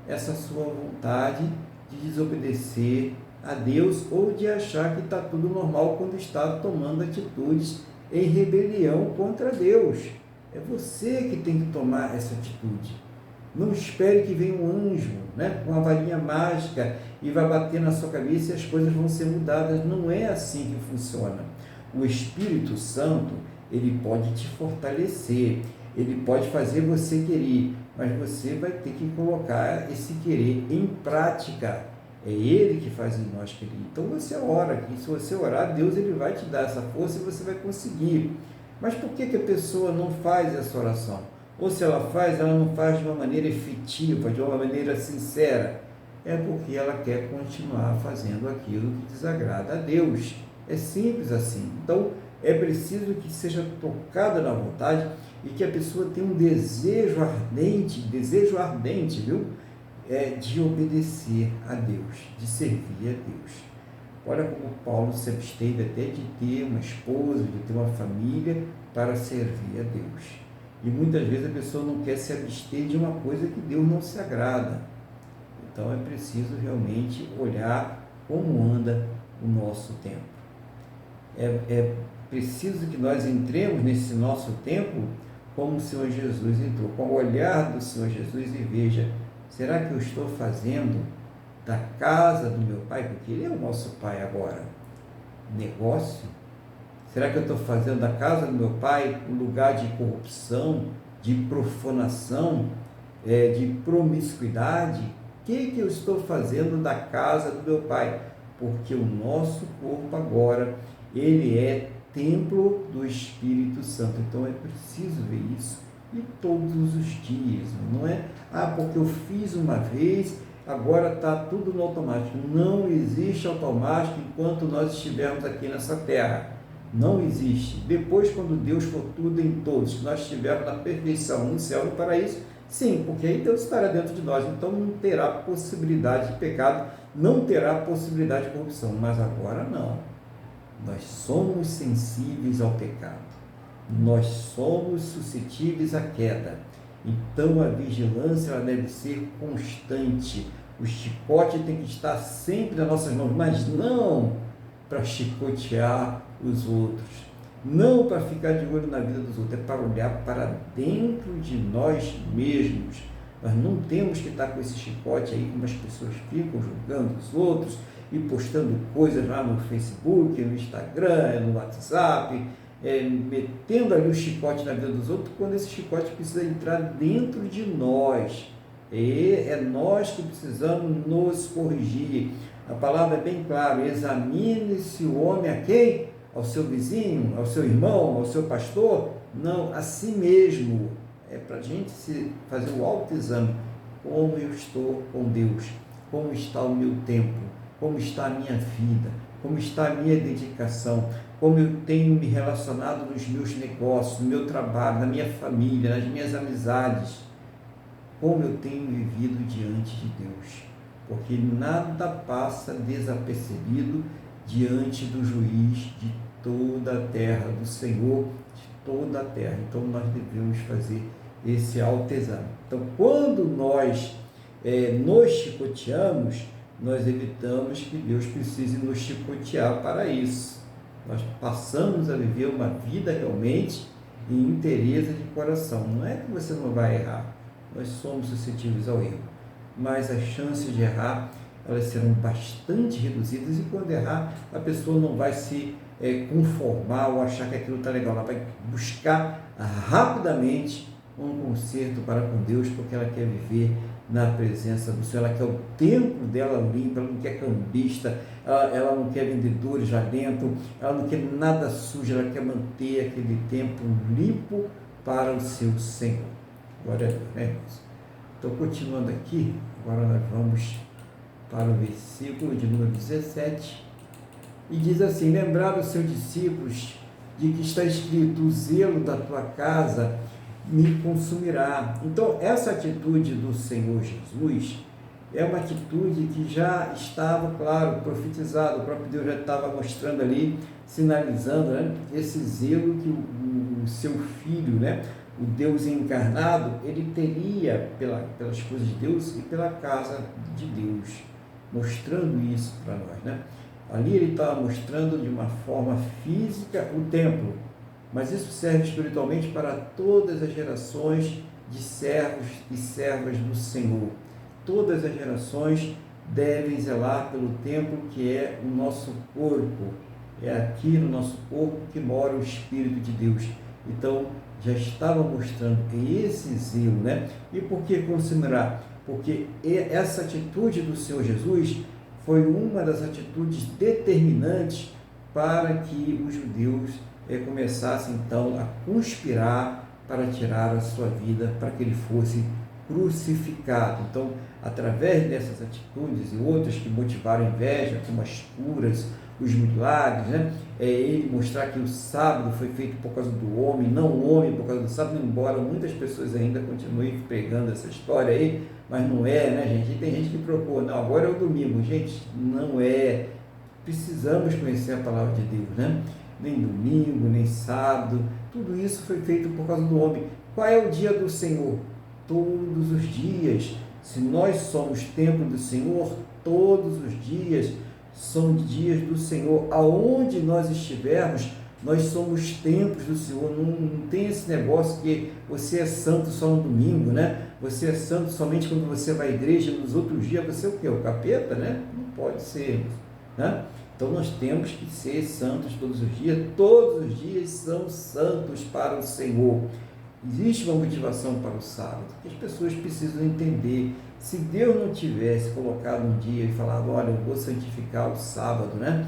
essa sua vontade de desobedecer a Deus ou de achar que está tudo normal quando está tomando atitudes em rebelião contra Deus. É você que tem que tomar essa atitude. Não espere que venha um anjo, né, com uma varinha mágica e vai bater na sua cabeça e as coisas vão ser mudadas. Não é assim que funciona. O Espírito Santo, ele pode te fortalecer, ele pode fazer você querer, mas você vai ter que colocar esse querer em prática. É Ele que faz em nós querer. Então você ora, e se você orar, Deus ele vai te dar essa força e você vai conseguir. Mas por que a pessoa não faz essa oração? Ou se ela não faz de uma maneira efetiva, de uma maneira sincera. É porque ela quer continuar fazendo aquilo que desagrada a Deus. É simples assim. Então, é preciso que seja tocada na vontade e que a pessoa tenha um desejo ardente, viu? De obedecer a Deus, de servir a Deus. Olha como Paulo se absteve até de ter uma esposa, de ter uma família para servir a Deus. E muitas vezes a pessoa não quer se abster de uma coisa que Deus não se agrada. Então é preciso realmente olhar como anda o nosso tempo. É preciso que nós entremos nesse nosso tempo como o Senhor Jesus entrou, com o olhar do Senhor Jesus e veja, será que eu estou fazendo da casa do meu Pai, porque Ele é o nosso Pai agora, negócio? Será que eu estou fazendo da casa do meu Pai um lugar de corrupção, de profanação, de promiscuidade? O que eu estou fazendo da casa do meu Pai? Porque o nosso corpo agora, ele é templo do Espírito Santo. Então é preciso ver isso e todos os dias, não é? Porque eu fiz uma vez, agora está tudo no automático. Não existe automático enquanto nós estivermos aqui nessa terra. Não existe. Depois, quando Deus for tudo em todos, que nós estivermos na perfeição, no céu e no paraíso, sim, porque aí Deus estará dentro de nós. Então não terá possibilidade de pecado, não terá possibilidade de corrupção. Mas agora não. Nós somos sensíveis ao pecado. Nós somos suscetíveis à queda. Então a vigilância ela deve ser constante. O chicote tem que estar sempre nas nossas mãos, mas não para chicotear os outros, não para ficar de olho na vida dos outros, é para olhar para dentro de nós mesmos. Nós não temos que estar com esse chicote aí, como as pessoas ficam julgando os outros e postando coisas lá no Facebook, no Instagram, no WhatsApp, metendo ali o chicote na vida dos outros, quando esse chicote precisa entrar dentro de nós. É nós que precisamos nos corrigir. A palavra é bem clara: examine-se o homem a quem? Ao seu vizinho, ao seu irmão, ao seu pastor? Não, a si mesmo. É para a gente fazer o autoexame. Como eu estou com Deus? Como está o meu tempo? Como está a minha vida? Como está a minha dedicação? Como eu tenho me relacionado nos meus negócios, no meu trabalho, na minha família, nas minhas amizades? Como eu tenho vivido diante de Deus? Porque nada passa desapercebido diante do juiz de toda a terra, do Senhor de toda a terra. Então nós devemos fazer esse autoexame. Então quando nós nos chicoteamos, nós evitamos que Deus precise nos chicotear para isso. Nós passamos a viver uma vida realmente em inteireza de coração. Não é que você não vai errar, nós somos suscetíveis ao erro, mas as chances de errar, elas serão bastante reduzidas, e quando errar, a pessoa não vai se conformar ou achar que aquilo está legal, ela vai buscar rapidamente um conserto para com Deus, porque ela quer viver na presença do Senhor, ela quer o templo dela limpo, ela não quer cambista, ela não quer vendedores lá dentro, ela não quer nada sujo, ela quer manter aquele templo limpo para o seu Senhor. Glória a Deus, né, irmãos? Então, continuando aqui, agora nós vamos para o versículo de número 17, e diz assim: lembrar os seus discípulos de que está escrito: o zelo da tua casa me consumirá. Então, essa atitude do Senhor Jesus é uma atitude que já estava, claro, profetizado, o próprio Deus já estava mostrando ali, sinalizando, né, esse zelo que o seu Filho, né, o Deus encarnado, ele teria pelas coisas de Deus e pela casa de Deus, mostrando isso para nós, né? Ali ele estava mostrando de uma forma física o templo, mas isso serve espiritualmente para todas as gerações de servos e servas do Senhor. Todas as gerações devem zelar pelo templo que é o nosso corpo. É aqui no nosso corpo que mora o Espírito de Deus. Então, já estava mostrando esse zelo, né? E por que consumirá? Porque essa atitude do Senhor Jesus foi uma das atitudes determinantes para que os judeus começassem então a conspirar para tirar a sua vida, para que ele fosse crucificado. Então, através dessas atitudes e outras que motivaram a inveja, como as curas, os milagres, né? Ele mostrar que o sábado foi feito por causa do homem, não o homem por causa do sábado, embora muitas pessoas ainda continuem pregando essa história aí, mas não é, né, gente? E tem gente que procura, não, agora é o domingo. Gente, não é. Precisamos conhecer a palavra de Deus, né? Nem domingo, nem sábado, tudo isso foi feito por causa do homem. Qual é o dia do Senhor? Todos os dias. Se nós somos templo do Senhor, todos os dias são dias do Senhor. Aonde nós estivermos, nós somos templos do Senhor. Não tem esse negócio que você é santo só no domingo, né? Você é santo somente quando você vai à igreja, nos outros dias você é o quê? O capeta, né? Não pode ser, né? Então nós temos que ser santos todos os dias são santos para o Senhor. Existe uma motivação para o sábado, que as pessoas precisam entender. Se Deus não tivesse colocado um dia e falado, olha, eu vou santificar o sábado, né?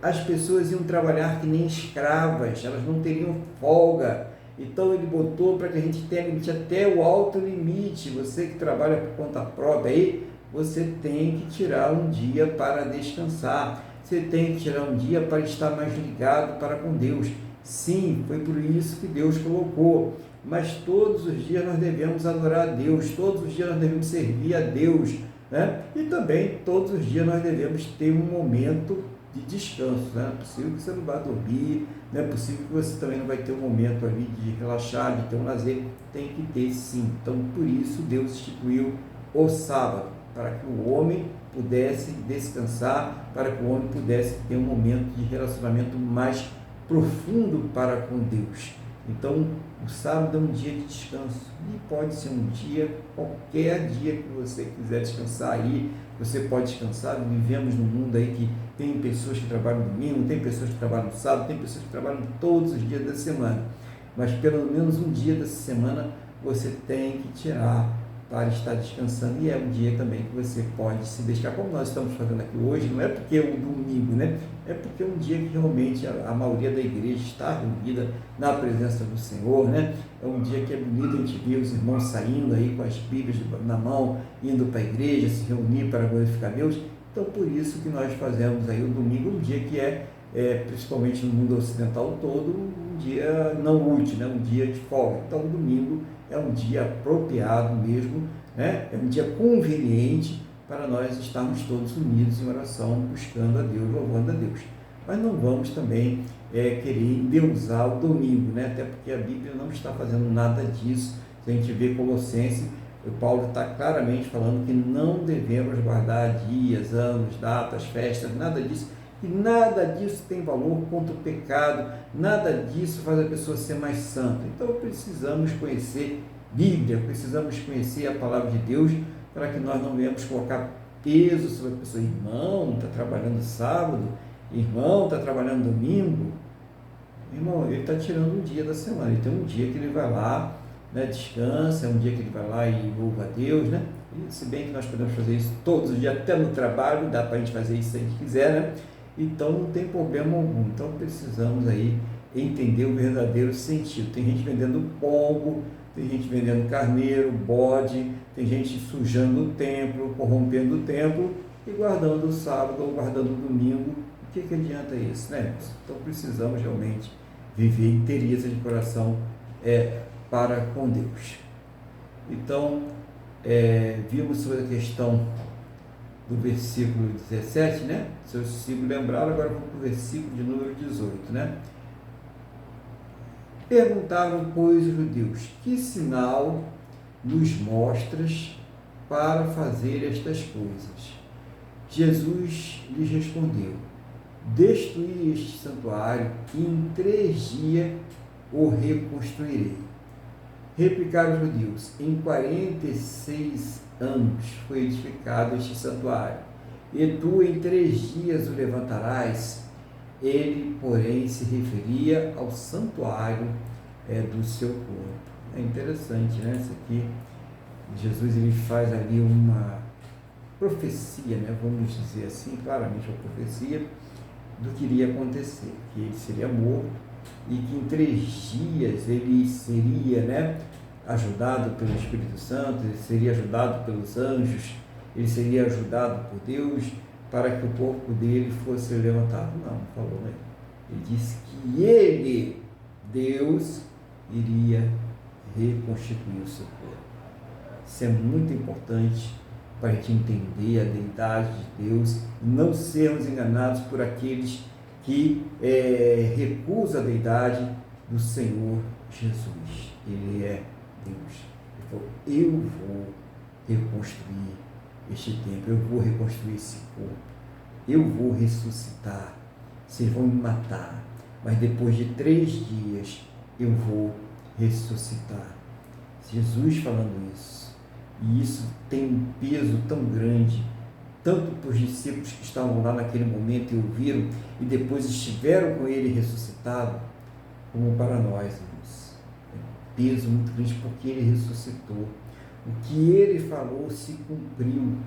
As pessoas iam trabalhar que nem escravas, elas não teriam folga. Então ele botou para que a gente tenha limite até o alto limite. Você que trabalha por conta própria aí, você tem que tirar um dia para descansar. Você tem que tirar um dia para estar mais ligado para com Deus. Sim, foi por isso que Deus colocou. Mas todos os dias nós devemos adorar a Deus, todos os dias nós devemos servir a Deus, né? E também todos os dias nós devemos ter um momento de descanso, né? Não é possível que você não vá dormir, não é possível que você também não vai ter um momento ali de relaxar, de ter um lazer. Tem que ter sim. Então, por isso Deus instituiu o sábado, para que o homem pudesse descansar, para que o homem pudesse ter um momento de relacionamento mais profundo para com Deus. Então, o sábado é um dia de descanso, e pode ser um dia, qualquer dia que você quiser descansar aí, você pode descansar. Vivemos num mundo aí que tem pessoas que trabalham no domingo, tem pessoas que trabalham no sábado, tem pessoas que trabalham todos os dias da semana, mas pelo menos um dia dessa semana você tem que tirar para estar descansando, e é um dia também que você pode se dedicar, como nós estamos fazendo aqui hoje. Não é porque é um domingo, né? É porque é um dia que realmente a maioria da igreja está reunida na presença do Senhor, né? É um dia que é bonito a gente ver os irmãos saindo aí com as Bíblias na mão, indo para a igreja, se reunir para glorificar Deus. Então, por isso que nós fazemos aí o domingo, um dia que principalmente no mundo ocidental todo, um dia não útil, né? Um dia de folga. Então, o domingo é um dia apropriado mesmo, né? É um dia conveniente para nós estarmos todos unidos em oração, buscando a Deus, louvando a Deus. Mas não vamos também querer endeusar o domingo, né? Até porque a Bíblia não está fazendo nada disso. Se a gente vê Colossenses, o Paulo está claramente falando que não devemos guardar dias, anos, datas, festas, nada disso. E nada disso tem valor contra o pecado, nada disso faz a pessoa ser mais santa. Então precisamos conhecer Bíblia, precisamos conhecer a palavra de Deus, para que nós não venhamos colocar peso sobre a pessoa. Irmão, está trabalhando sábado, irmão, está trabalhando domingo. Irmão, ele está tirando um dia da semana, ele tem um dia que ele vai lá, né, descansa, é um dia que ele vai lá e louva a Deus, né? E se bem que nós podemos fazer isso todos os dias, até no trabalho, dá para a gente fazer isso se a gente quiser, né? Então não tem problema algum. Então precisamos aí entender o verdadeiro sentido. Tem gente vendendo pombo, tem gente vendendo carneiro, bode, tem gente sujando o templo, corrompendo o templo, e guardando o sábado ou guardando o domingo. O que adianta isso, né? Então precisamos realmente viver inteireza de coração para com Deus. Então, vimos sobre a questão do versículo 17, né? Se eu consigo lembrar, agora vamos para o versículo de número 18, né? Perguntaram, pois, os judeus: que sinal nos mostras para fazer estas coisas? Jesus lhes respondeu: destruí este santuário e em 3 dias o reconstruirei. Replicaram os judeus: em 46 anos foi edificado este santuário, e tu em 3 dias o levantarás. Ele, porém, se referia ao santuário do seu corpo. É interessante, né? Isso aqui, Jesus ele faz ali uma profecia, né? Vamos dizer assim, claramente uma profecia do que iria acontecer, que ele seria morto e que em 3 dias ele seria, né, ajudado pelo Espírito Santo, ele seria ajudado pelos anjos, ele seria ajudado por Deus para que o corpo dele fosse levantado. Não falou, né? Ele disse que ele, Deus, iria reconstituir o seu corpo. Isso é muito importante para a gente entender a deidade de Deus e não sermos enganados por aqueles que recusam a deidade do Senhor Jesus. Ele é Deus. Ele falou: eu vou reconstruir este templo, eu vou reconstruir esse corpo, eu vou ressuscitar. Vocês vão me matar, mas depois de 3 dias eu vou ressuscitar. Jesus falando isso, e isso tem um peso tão grande, tanto para os discípulos que estavam lá naquele momento e ouviram, e depois estiveram com ele ressuscitado, como para nós, irmãos. É um peso muito grande, porque ele ressuscitou. O que ele falou se cumpriu.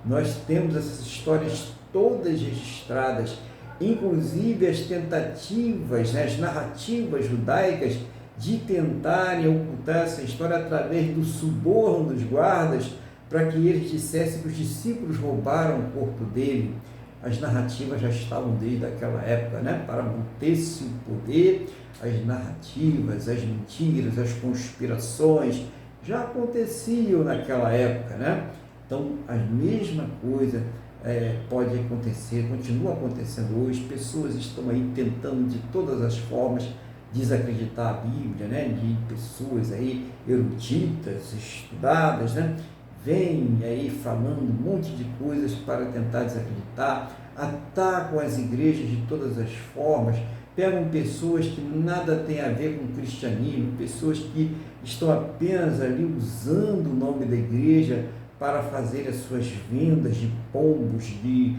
Nós temos essas histórias todas registradas, inclusive as tentativas, né, as narrativas judaicas de tentarem ocultar essa história através do suborno dos guardas, para que eles dissessem que os discípulos roubaram o corpo dele. As narrativas já estavam desde aquela época, né, para manter-se o poder. As narrativas, as mentiras, as conspirações já aconteciam naquela época, né? Então, a mesma coisa pode acontecer, continua acontecendo hoje. Pessoas estão aí tentando de todas as formas desacreditar a Bíblia, né? De pessoas aí eruditas, estudadas, né? Vêm aí falando um monte de coisas para tentar desacreditar, atacam as igrejas de todas as formas, pegam pessoas que nada tem a ver com o cristianismo, pessoas que estão apenas ali usando o nome da igreja para fazer as suas vendas de pombos, de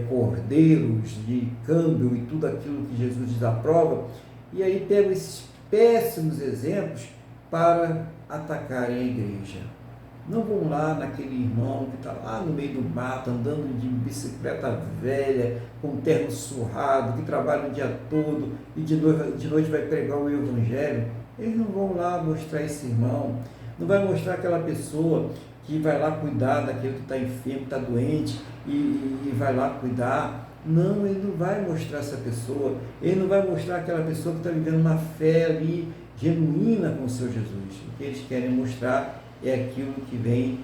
cordeiros, de câmbio e tudo aquilo que Jesus desaprova, e aí pegam esses péssimos exemplos para atacarem a igreja. Não vão lá naquele irmão que está lá no meio do mato, andando de bicicleta velha, com terno surrado, que trabalha o dia todo e de noite vai pregar o evangelho. Eles não vão lá mostrar esse irmão, não vai mostrar aquela pessoa que vai lá cuidar daquele que está enfermo, que está doente e vai lá cuidar. Não, ele não vai mostrar essa pessoa, ele não vai mostrar aquela pessoa que está vivendo uma fé ali genuína com o Senhor Jesus. O que eles querem mostrar é aquilo que vem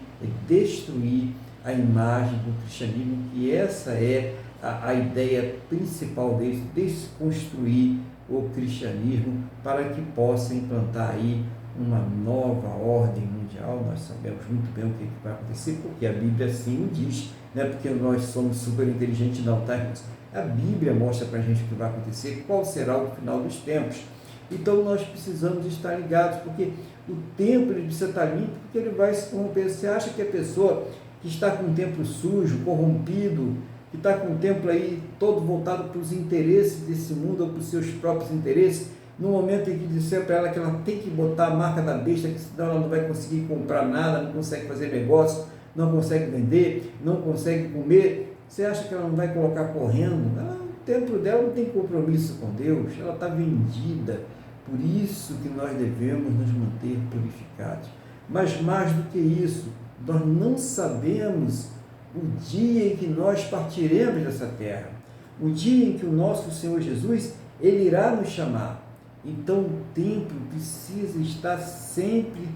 destruir a imagem do cristianismo, que essa é a ideia principal deles, desconstruir o cristianismo para que possa implantar aí uma nova ordem mundial. Nós sabemos muito bem o que vai acontecer, porque a Bíblia assim o diz, não é porque nós somos super inteligentes, não, tá, irmãos? A Bíblia mostra para a gente o que vai acontecer, qual será o final dos tempos. Então nós precisamos estar ligados, porque o templo ele precisa estar limpo, porque ele vai se corromper. Você acha que a pessoa que está com o templo sujo, corrompido, que está com o templo aí todo voltado para os interesses desse mundo ou para os seus próprios interesses, no momento em que disser para ela que ela tem que botar a marca da besta, que senão ela não vai conseguir comprar nada, não consegue fazer negócio, não consegue vender, não consegue comer, você acha que ela não vai colocar correndo? O templo dela não tem compromisso com Deus, ela está vendida. Por isso que nós devemos nos manter purificados. Mas mais do que isso, nós não sabemos o dia em que nós partiremos dessa terra, o dia em que o nosso Senhor Jesus, Ele irá nos chamar. Então o templo precisa estar sempre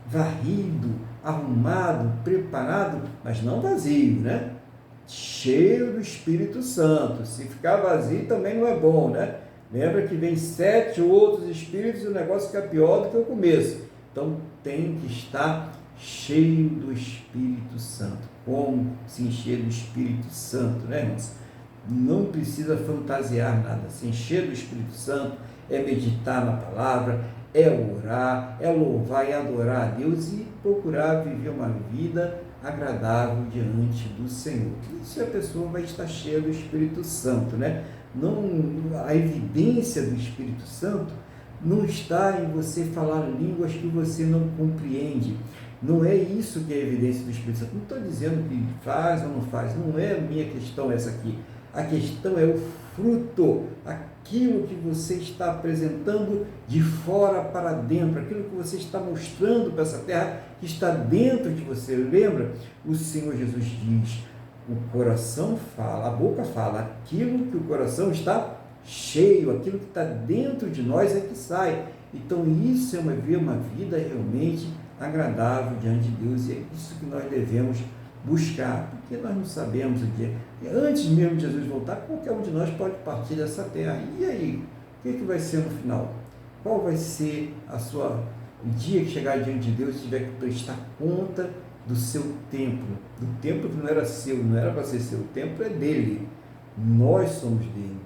varrido, arrumado, preparado, mas não vazio, né? Cheio do Espírito Santo. Se ficar vazio também não é bom, né? Lembra que vem 7 outros espíritos e o negócio fica pior do que o começo. Então tem que estar cheio do Espírito Santo. Como se encher do Espírito Santo, né, irmãos? Não precisa fantasiar nada. Se encher do Espírito Santo é meditar na palavra, é orar, é louvar e adorar a Deus e procurar viver uma vida agradável diante do Senhor. Isso a pessoa vai estar cheia do Espírito Santo, né? Não, a evidência do Espírito Santo não está em você falar línguas que você não compreende. Não é isso que é a evidência do Espírito Santo. Não estou dizendo que faz ou não faz, não é a minha questão essa aqui. A questão é o fruto, aquilo que você está apresentando de fora para dentro, aquilo que você está mostrando para essa terra que está dentro de você. Lembra? O Senhor Jesus diz, o coração fala, a boca fala, aquilo que o coração está cheio, aquilo que está dentro de nós é que sai. Então isso é uma vida realmente agradável diante de Deus, e é isso que nós devemos buscar, porque nós não sabemos o dia. Antes mesmo de Jesus voltar, qualquer um de nós pode partir dessa terra. E aí? O que vai ser no final? Qual vai ser o dia que chegar diante de Deus e tiver que prestar conta do seu templo? Do templo que não era seu, não era para ser seu, o templo é dele. Nós somos dele.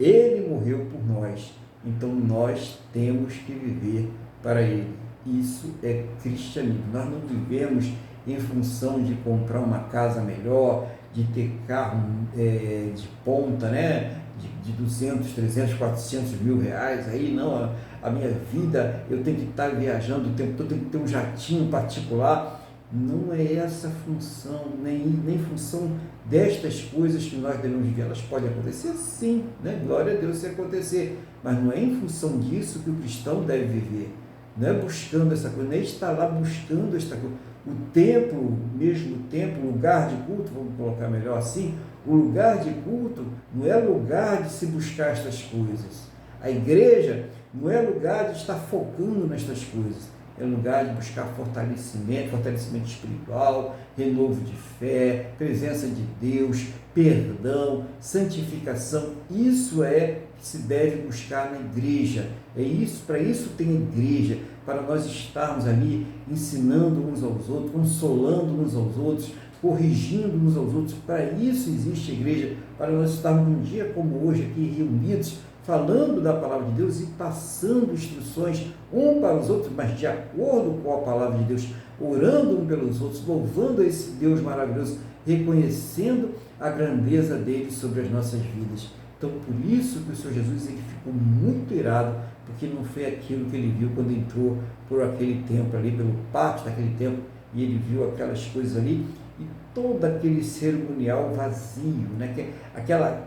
Ele morreu por nós. Então nós temos que viver para ele. Isso é cristianismo. Nós não vivemos em função de comprar uma casa melhor, de ter carro de ponta, né? de 200, 300, 400 mil reais. Aí não, a minha vida, eu tenho que estar viajando o tempo todo, tenho que ter um jatinho particular. Não é essa função, nem função destas coisas que nós devemos viver. Elas podem acontecer sim, né? Glória a Deus se acontecer, mas não é em função disso que o cristão deve viver. Não é buscando essa coisa, nem estar lá buscando esta coisa. O templo, mesmo o templo, o lugar de culto, vamos colocar melhor assim, o lugar de culto não é lugar de se buscar estas coisas. A igreja não é lugar de estar focando nestas coisas. É lugar de buscar fortalecimento espiritual, renovo de fé, presença de Deus, perdão, santificação. Isso é que se deve buscar na igreja. É isso, para isso tem a igreja, para nós estarmos ali ensinando uns aos outros, consolando uns aos outros, corrigindo uns aos outros. Para isso existe a igreja, para nós estarmos num dia como hoje aqui reunidos, falando da palavra de Deus e passando instruções um para os outros, mas de acordo com a palavra de Deus, orando um pelos outros, louvando a esse Deus maravilhoso, reconhecendo a grandeza dele sobre as nossas vidas. Então, por isso que o Senhor Jesus ele ficou muito irado, porque não foi aquilo que ele viu quando entrou por aquele templo ali, pelo pátio daquele templo, e ele viu aquelas coisas ali, e todo aquele cerimonial vazio, né?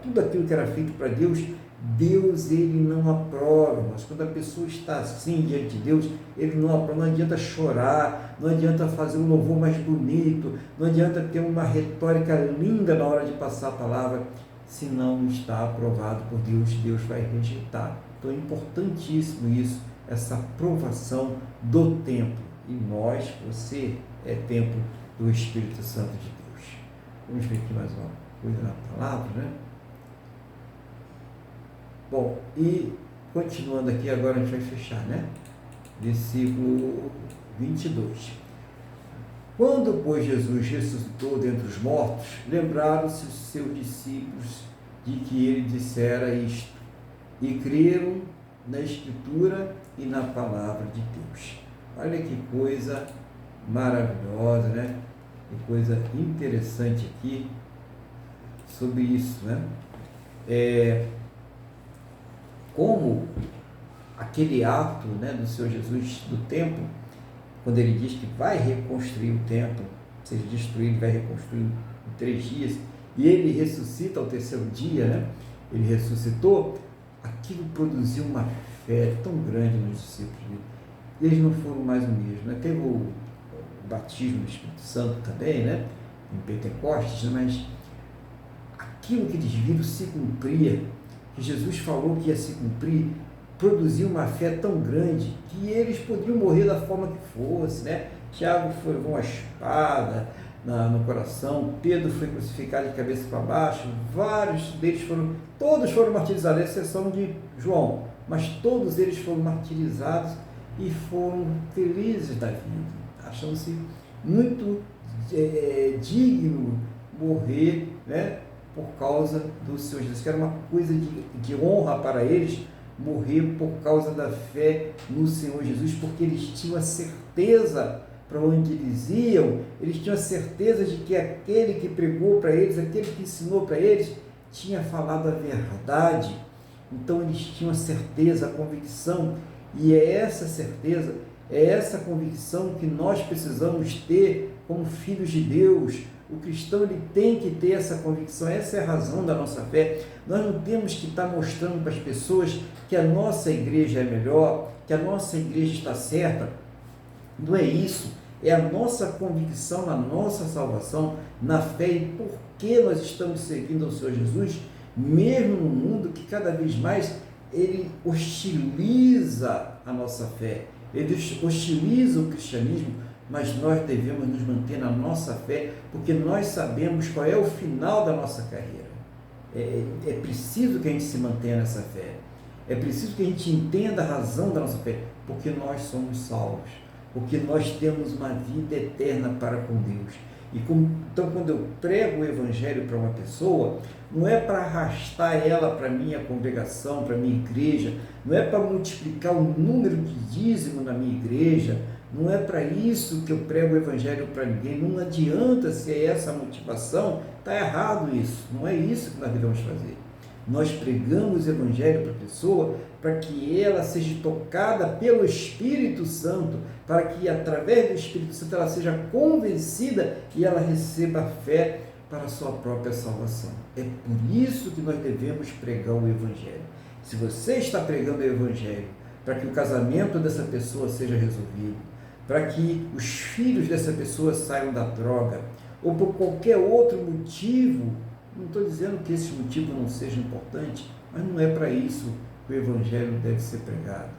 Tudo aquilo que era feito para Deus, Deus ele não aprova. Mas quando a pessoa está assim diante de Deus, ele não aprova. Não adianta chorar, não adianta fazer um louvor mais bonito, não adianta ter uma retórica linda na hora de passar a palavra, se não está aprovado por Deus, Deus vai rejeitar. Então é importantíssimo isso, essa aprovação do templo. E nós, você é templo do Espírito Santo de Deus. Vamos ver aqui mais uma coisa na palavra, né? Bom, e continuando aqui, agora a gente vai fechar, né? Versículo 22. Quando, pois, Jesus ressuscitou dentre os mortos, lembraram-se os seus discípulos de que ele dissera isto, e creram na Escritura e na palavra de Deus. Olha que coisa maravilhosa, né? Que coisa interessante aqui sobre isso, né? Como aquele ato, né, do Senhor Jesus do templo, quando ele diz que vai reconstruir o templo, seja destruído, vai reconstruir em 3 dias, e ele ressuscita ao 3º dia, né? Ele ressuscitou, aquilo produziu uma fé tão grande nos discípulos dele. Eles não foram mais o mesmo, né? Teve o batismo do Espírito Santo também, né? em Pentecostes, mas aquilo que eles viram se cumpria, que Jesus falou que ia se cumprir, produziu uma fé tão grande que eles poderiam morrer da forma que fosse, né? Tiago levou uma espada no coração, Pedro foi crucificado de cabeça para baixo, vários deles todos foram martirizados, à exceção de João, mas todos eles foram martirizados e foram felizes da vida, achando-se muito digno morrer, né, por causa do Senhor Jesus, que era uma coisa de honra para eles, morrer por causa da fé no Senhor Jesus, porque eles tinham a certeza para onde eles iam, eles tinham a certeza de que aquele que pregou para eles, aquele que ensinou para eles, tinha falado a verdade. Então eles tinham a certeza, a convicção, e é essa certeza, é essa convicção que nós precisamos ter como filhos de Deus. O cristão, ele tem que ter essa convicção, essa é a razão da nossa fé. Nós não temos que estar mostrando para as pessoas que a nossa igreja é melhor, que a nossa igreja está certa. Não é isso, é a nossa convicção na nossa salvação, na fé e por que nós estamos servindo ao Senhor Jesus, mesmo no mundo que cada vez mais ele hostiliza a nossa fé, ele hostiliza o cristianismo, mas nós devemos nos manter na nossa fé, porque nós sabemos qual é o final da nossa carreira. É preciso que a gente se mantenha nessa fé, é preciso que a gente entenda a razão da nossa fé, porque nós somos salvos, porque nós temos uma vida eterna para com Deus. Então, quando eu prego o Evangelho para uma pessoa, não é para arrastar ela para a minha congregação, para a minha igreja, não é para multiplicar o número de dízimo na minha igreja, não é para isso que eu prego o Evangelho para ninguém. Não adianta ser essa a motivação, está errado isso, não é isso que nós devemos fazer. Nós pregamos o Evangelho para a pessoa para que ela seja tocada pelo Espírito Santo, para que através do Espírito Santo ela seja convencida e ela receba fé para a sua própria salvação. É por isso que nós devemos pregar o Evangelho. Se você está pregando o Evangelho para que o casamento dessa pessoa seja resolvido, para que os filhos dessa pessoa saiam da droga, ou por qualquer outro motivo, não estou dizendo que esse motivo não seja importante, mas não é para isso que o Evangelho deve ser pregado.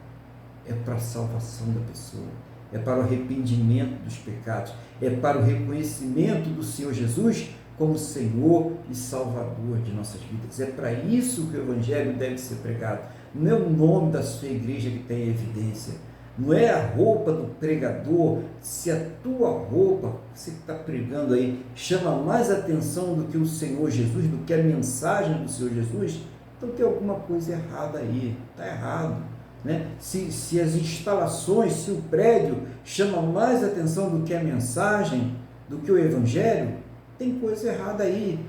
É para a salvação da pessoa, é para o arrependimento dos pecados, é para o reconhecimento do Senhor Jesus como Senhor e Salvador de nossas vidas. É para isso que o Evangelho deve ser pregado. Não é o nome da sua igreja que tem evidência, não é a roupa do pregador. Se a tua roupa, você que está pregando aí, chama mais atenção do que o Senhor Jesus, do que a mensagem do Senhor Jesus, então tem alguma coisa errada aí, está errado, né? Se as instalações, se o prédio chama mais atenção do que a mensagem, do que o Evangelho, tem coisa errada aí.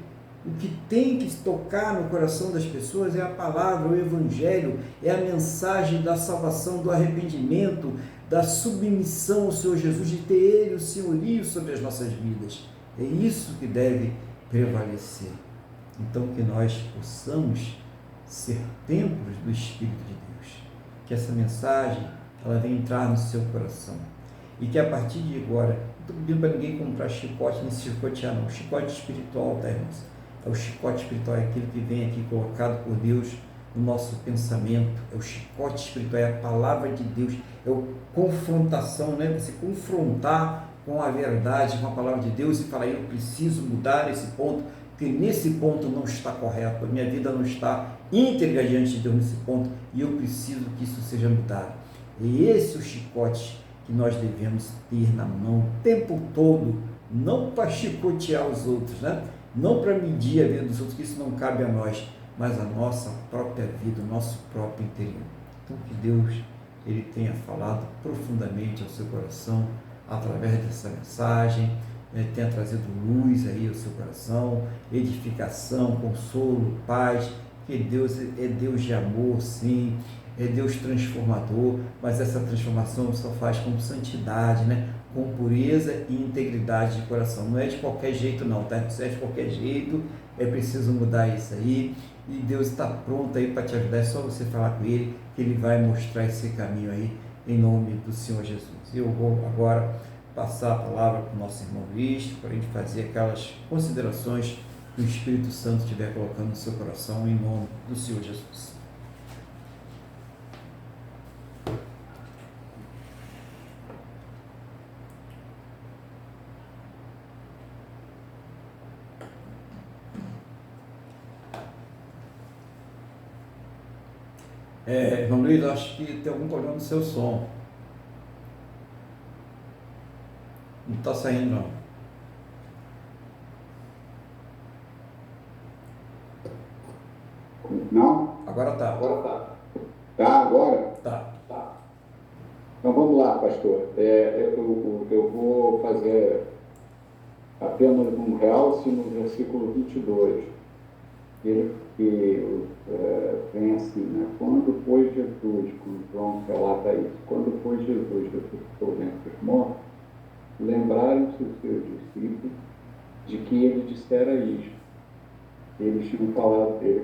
O que tem que tocar no coração das pessoas é a palavra, o Evangelho, é a mensagem da salvação, do arrependimento, da submissão ao Senhor Jesus, de ter Ele o senhorio sobre as nossas vidas. É isso que deve prevalecer. Então, que nós possamos ser templos do Espírito de Deus, que essa mensagem ela venha entrar no seu coração e que a partir de agora, não estou pedindo para ninguém comprar chicote nem se chicotear não, chicote espiritual, tá, irmãos? O chicote espiritual é aquilo que vem aqui colocado por Deus no nosso pensamento, é o chicote espiritual, é a palavra de Deus, é a confrontação, né? Você confrontar com a verdade, com a palavra de Deus e falar, eu preciso mudar esse ponto, porque nesse ponto não está correto, a minha vida não está íntegra diante de Deus nesse ponto e eu preciso que isso seja mudado. E esse é o chicote que nós devemos ter na mão o tempo todo, não para chicotear os outros, né? Não para medir a vida dos outros, que isso não cabe a nós, mas a nossa própria vida, o nosso próprio interior. Então que Deus Ele tenha falado profundamente ao seu coração através dessa mensagem, tenha trazido luz aí ao seu coração, edificação, consolo, paz, que Deus é Deus de amor, sim, é Deus transformador, mas essa transformação só faz com santidade, né? Com pureza e integridade de coração. Não é de qualquer jeito não, tá? Se é de qualquer jeito, é preciso mudar isso aí, e Deus está pronto aí para te ajudar, é só você falar com Ele, que Ele vai mostrar esse caminho aí, em nome do Senhor Jesus. Eu vou agora passar a palavra para o nosso irmão Luiz, para a gente fazer aquelas considerações que o Espírito Santo estiver colocando no seu coração, em nome do Senhor Jesus. Irmão Luiz, acho que tem algum problema no seu som. Não está saindo, não. Não? Agora tá. Agora tá. Tá, agora? Tá. Tá. Então vamos lá, pastor. Eu vou fazer apenas um realce no versículo 22. Ele vem assim, né? Quando foi Jesus, quando João relata isso, quando foi Jesus ressuscitou dentre os mortos, lembraram-se os seus discípulos de que ele dissera isto. Ele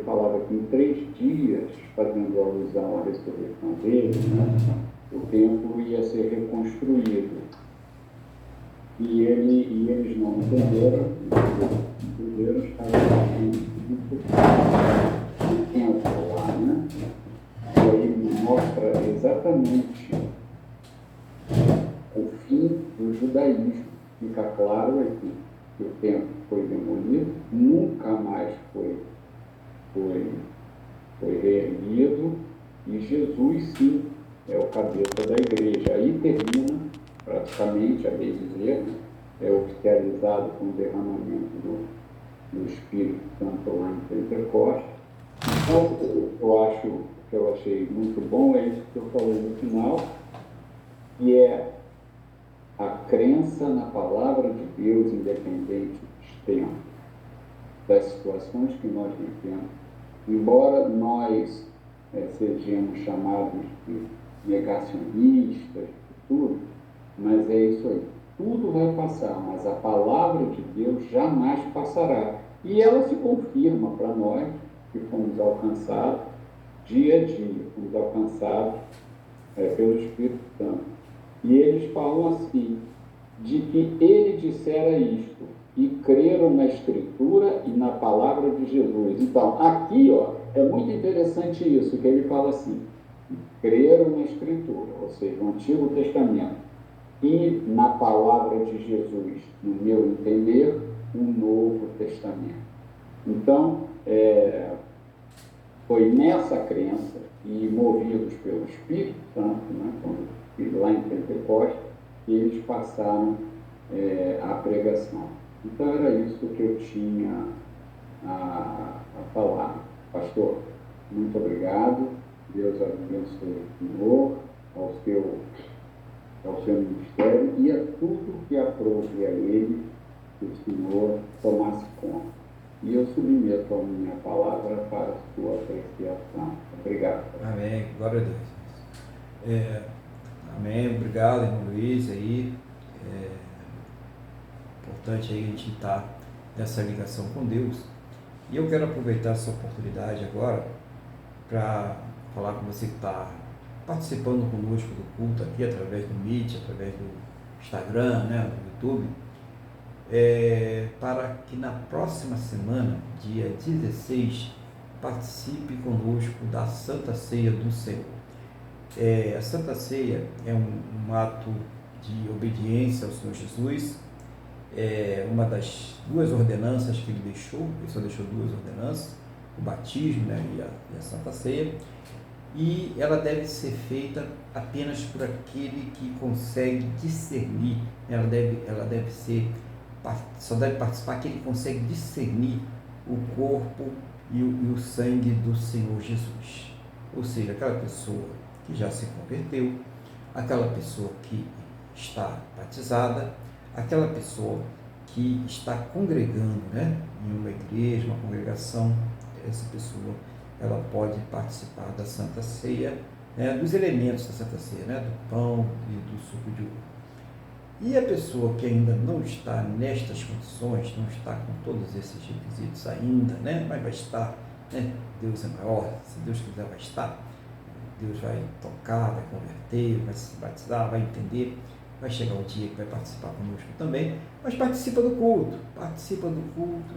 falava que em 3 dias, fazendo alusão à ressurreição dele, né, o templo ia ser reconstruído. E eles não entenderam, estavam o templo lá, né? E aí mostra exatamente o fim do judaísmo. Fica claro aqui que o templo foi demolido, nunca mais foi reerguido, e Jesus, sim, é o cabeça da igreja. Aí termina, praticamente, a bem dizer, é oficializado com o derramamento do Espírito Santo lá em Pentecostes. Então, eu achei muito bom, é isso que eu falei no final, que é a crença na palavra de Deus, independente dos tempos, das situações que nós vivemos. Embora nós sejamos chamados de negacionistas, tudo, mas é isso aí. Tudo vai passar, mas a palavra de Deus jamais passará. E ela se confirma para nós, que fomos alcançados dia a dia, fomos alcançados pelo Espírito Santo. E eles falam assim, de que ele dissera isto, e creram na Escritura e na palavra de Jesus. Então, aqui, é muito interessante isso, que ele fala assim, creram na Escritura, ou seja, no Antigo Testamento, e na palavra de Jesus, no meu entender, o Novo Testamento. Então, foi nessa crença, e movidos pelo Espírito Santo, né, lá em Pentecostes, que eles passaram a pregação. Então, era isso que eu tinha a falar. Pastor, muito obrigado. Deus abençoe o Senhor, ao seu ministério e a tudo que aprove a ele, que o Senhor tomasse conta. E eu submeto a minha palavra para a sua apreciação. Obrigado. Amém. Glória a Deus. Amém. Obrigado, irmão Luiz. Aí, importante aí a gente estar nessa ligação com Deus. E eu quero aproveitar essa oportunidade agora para falar com você que está participando conosco do culto aqui, através do Meet, através do Instagram, né, do YouTube, para que na próxima semana, dia 16, participe conosco da Santa Ceia do Senhor. A Santa Ceia é um ato de obediência ao Senhor Jesus, uma das 2 ordenanças que ele deixou, ele só deixou 2 ordenanças, o batismo, né, e a Santa Ceia, e ela deve ser feita apenas por aquele que consegue discernir, só deve participar aquele que consegue discernir o corpo e o sangue do Senhor Jesus, ou seja, aquela pessoa que já se converteu, aquela pessoa que está batizada, aquela pessoa que está congregando, né, em uma igreja, uma congregação. Essa pessoa ela pode participar da Santa Ceia, né, dos elementos da Santa Ceia, né, do pão e do suco de uva. E a pessoa que ainda não está nestas condições, não está com todos esses requisitos ainda, né, mas vai estar, né, Deus é maior, se Deus quiser vai estar, Deus vai tocar, vai converter, vai se batizar, vai entender. vai chegar o dia que vai participar conosco também, mas participa do culto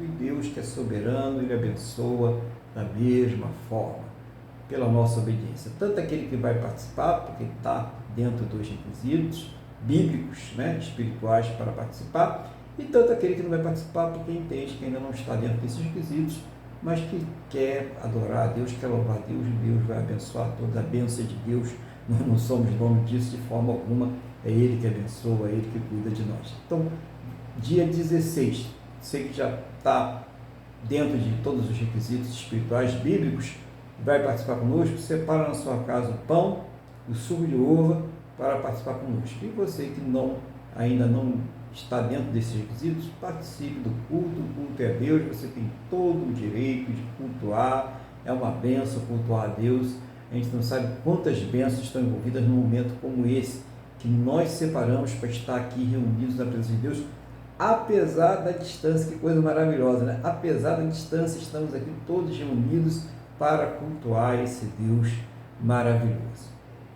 e Deus, que é soberano, Ele abençoa da mesma forma, pela nossa obediência. Tanto aquele que vai participar, porque está dentro dos requisitos bíblicos, né, espirituais para participar, e tanto aquele que não vai participar porque entende que ainda não está dentro desses requisitos, mas que quer adorar a Deus, quer louvar a Deus, e Deus vai abençoar todos. A bênção de Deus, nós não somos dono disso de forma alguma, é Ele que abençoa, é Ele que cuida de nós. Então, dia 16, você que já está dentro de todos os requisitos espirituais bíblicos, vai participar conosco, separa na sua casa o pão, o suco de uva, para participar conosco. E você que ainda não está dentro desses requisitos, participe do culto. O culto é Deus, você tem todo o direito de cultuar, é uma benção cultuar a Deus. A gente não sabe quantas bênçãos estão envolvidas num momento como esse, que nós separamos para estar aqui reunidos na presença de Deus, apesar da distância. Que coisa maravilhosa, né? Apesar da distância, estamos aqui todos reunidos para cultuar esse Deus maravilhoso.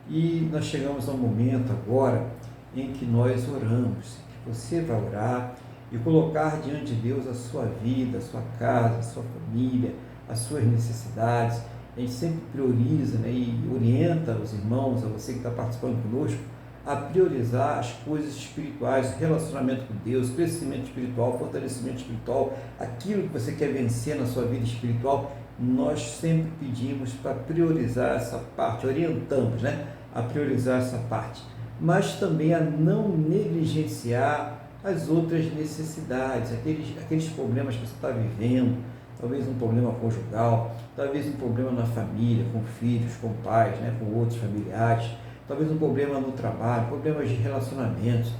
E nós chegamos a um momento agora em que nós oramos, que você vai orar e colocar diante de Deus a sua vida, a sua casa, a sua família, as suas necessidades. A gente sempre prioriza, né, e orienta os irmãos, a você que está participando conosco, a priorizar as coisas espirituais, relacionamento com Deus, crescimento espiritual, fortalecimento espiritual, aquilo que você quer vencer na sua vida espiritual. Nós sempre pedimos para priorizar essa parte, orientamos, né, a priorizar essa parte, mas também a não negligenciar as outras necessidades, aqueles problemas que você está vivendo, talvez um problema conjugal, talvez um problema na família, com filhos, com pais, né, com outros familiares, talvez um problema no trabalho, problemas de relacionamentos,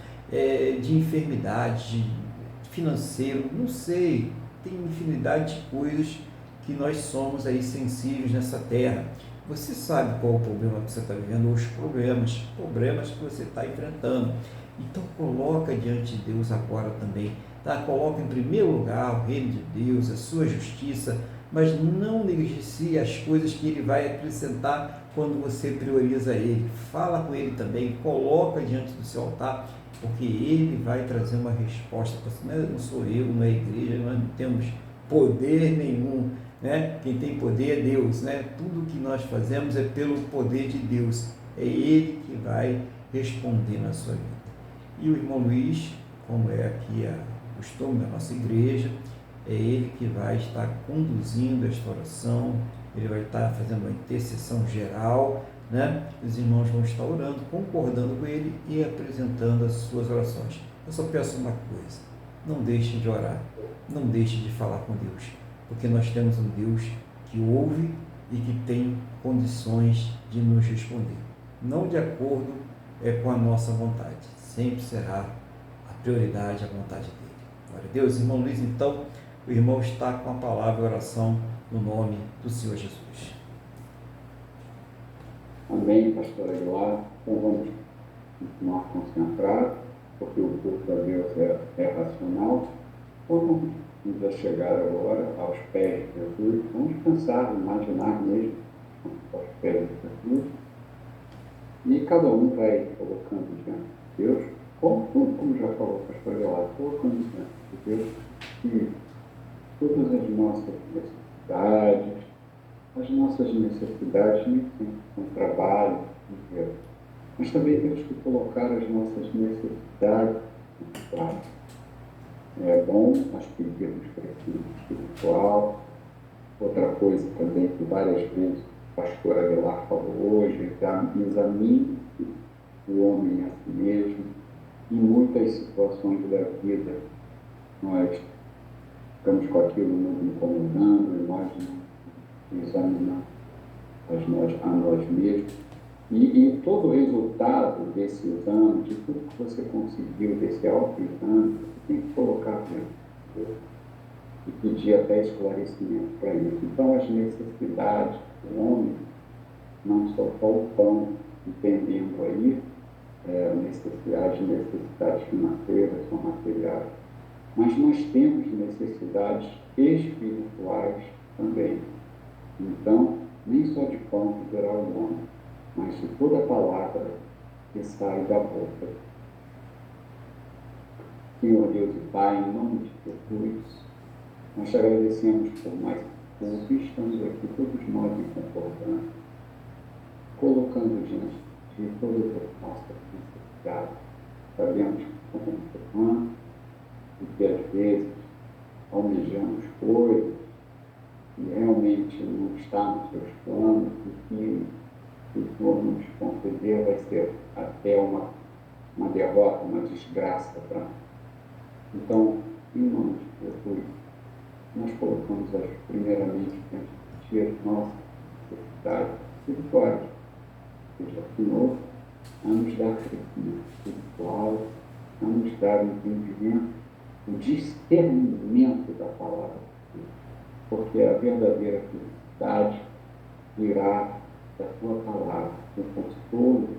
de enfermidade, de financeiro, não sei, tem infinidade de coisas que nós somos aí sensíveis nessa terra. Você sabe qual é o problema que você está vivendo, ou os problemas que você está enfrentando. Então coloca diante de Deus agora também, tá? Coloca em primeiro lugar o reino de Deus, a sua justiça, mas não negligencie as coisas que Ele vai acrescentar quando você prioriza Ele. Fala com Ele também, coloca diante do seu altar, porque Ele vai trazer uma resposta. Não sou eu, não é a igreja, nós não temos poder nenhum, né? Quem tem poder é Deus, né? Tudo que nós fazemos é pelo poder de Deus, é Ele que vai responder na sua vida. E o irmão Luiz, como é aqui o costume da nossa igreja, é ele que vai estar conduzindo esta oração, ele vai estar fazendo uma intercessão geral, né? Os irmãos vão estar orando, concordando com ele e apresentando as suas orações. Eu só peço uma coisa: não deixe de orar, não deixe de falar com Deus, porque nós temos um Deus que ouve e que tem condições de nos responder, não de acordo com a nossa vontade, sempre será a prioridade a vontade dele. Glória a Deus. Irmão Luiz, então, o irmão está com a palavra e oração no nome do Senhor Jesus. Amém, pastor Aguilar. Então vamos continuar concentrados, porque o culto a Deus é racional. Vamos nos chegar agora aos pés de Jesus. Vamos pensar, imaginar mesmo aos pés de Jesus. E cada um vai colocando diante de Deus, como já falou o pastor Aguilar, colocando diante de Deus que todas as nossas necessidades nem sempre são trabalho, dinheiro, mas também temos que colocar as nossas necessidades no prato. É bom nós pedirmos crescimento espiritual. Outra coisa também que várias vezes o pastor Aguilar falou hoje, examine o homem a si mesmo. Em muitas situações da vida nós ficamos com aquilo nos incomodando, nós não examinamos a nós mesmos. E todo o resultado desse exame, de tudo que você conseguiu, desse autoexame, você tem que colocar diante de Deus e pedir até esclarecimento para isso. Então, as necessidades do homem, não só o pão, entendendo aí, necessidades financeiras, são materiais, mas nós temos necessidades espirituais também. Então, nem só de pão viverá o homem, mas de toda palavra que sai da boca Senhor Deus e Pai, em nome de Jesus, nós te agradecemos por mais um que estamos aqui, todos nós em concordância, colocando diante de todas as nossas necessidades. Sabemos que somos humanos e que às vezes almejamos coisas que realmente não está nos seus planos e que o Senhor nos conceder vai ser até uma derrota, uma desgraça para nós. Então, em nome de Jesus, nós colocamos primeiramente diante de Ti as nossas necessidades espirituais. Seja o Senhor a nos dar crescimento espiritual, a nos dar o entendimento, o discernimento da palavra de Deus. Porque a verdadeira felicidade virá da Tua palavra, o consolo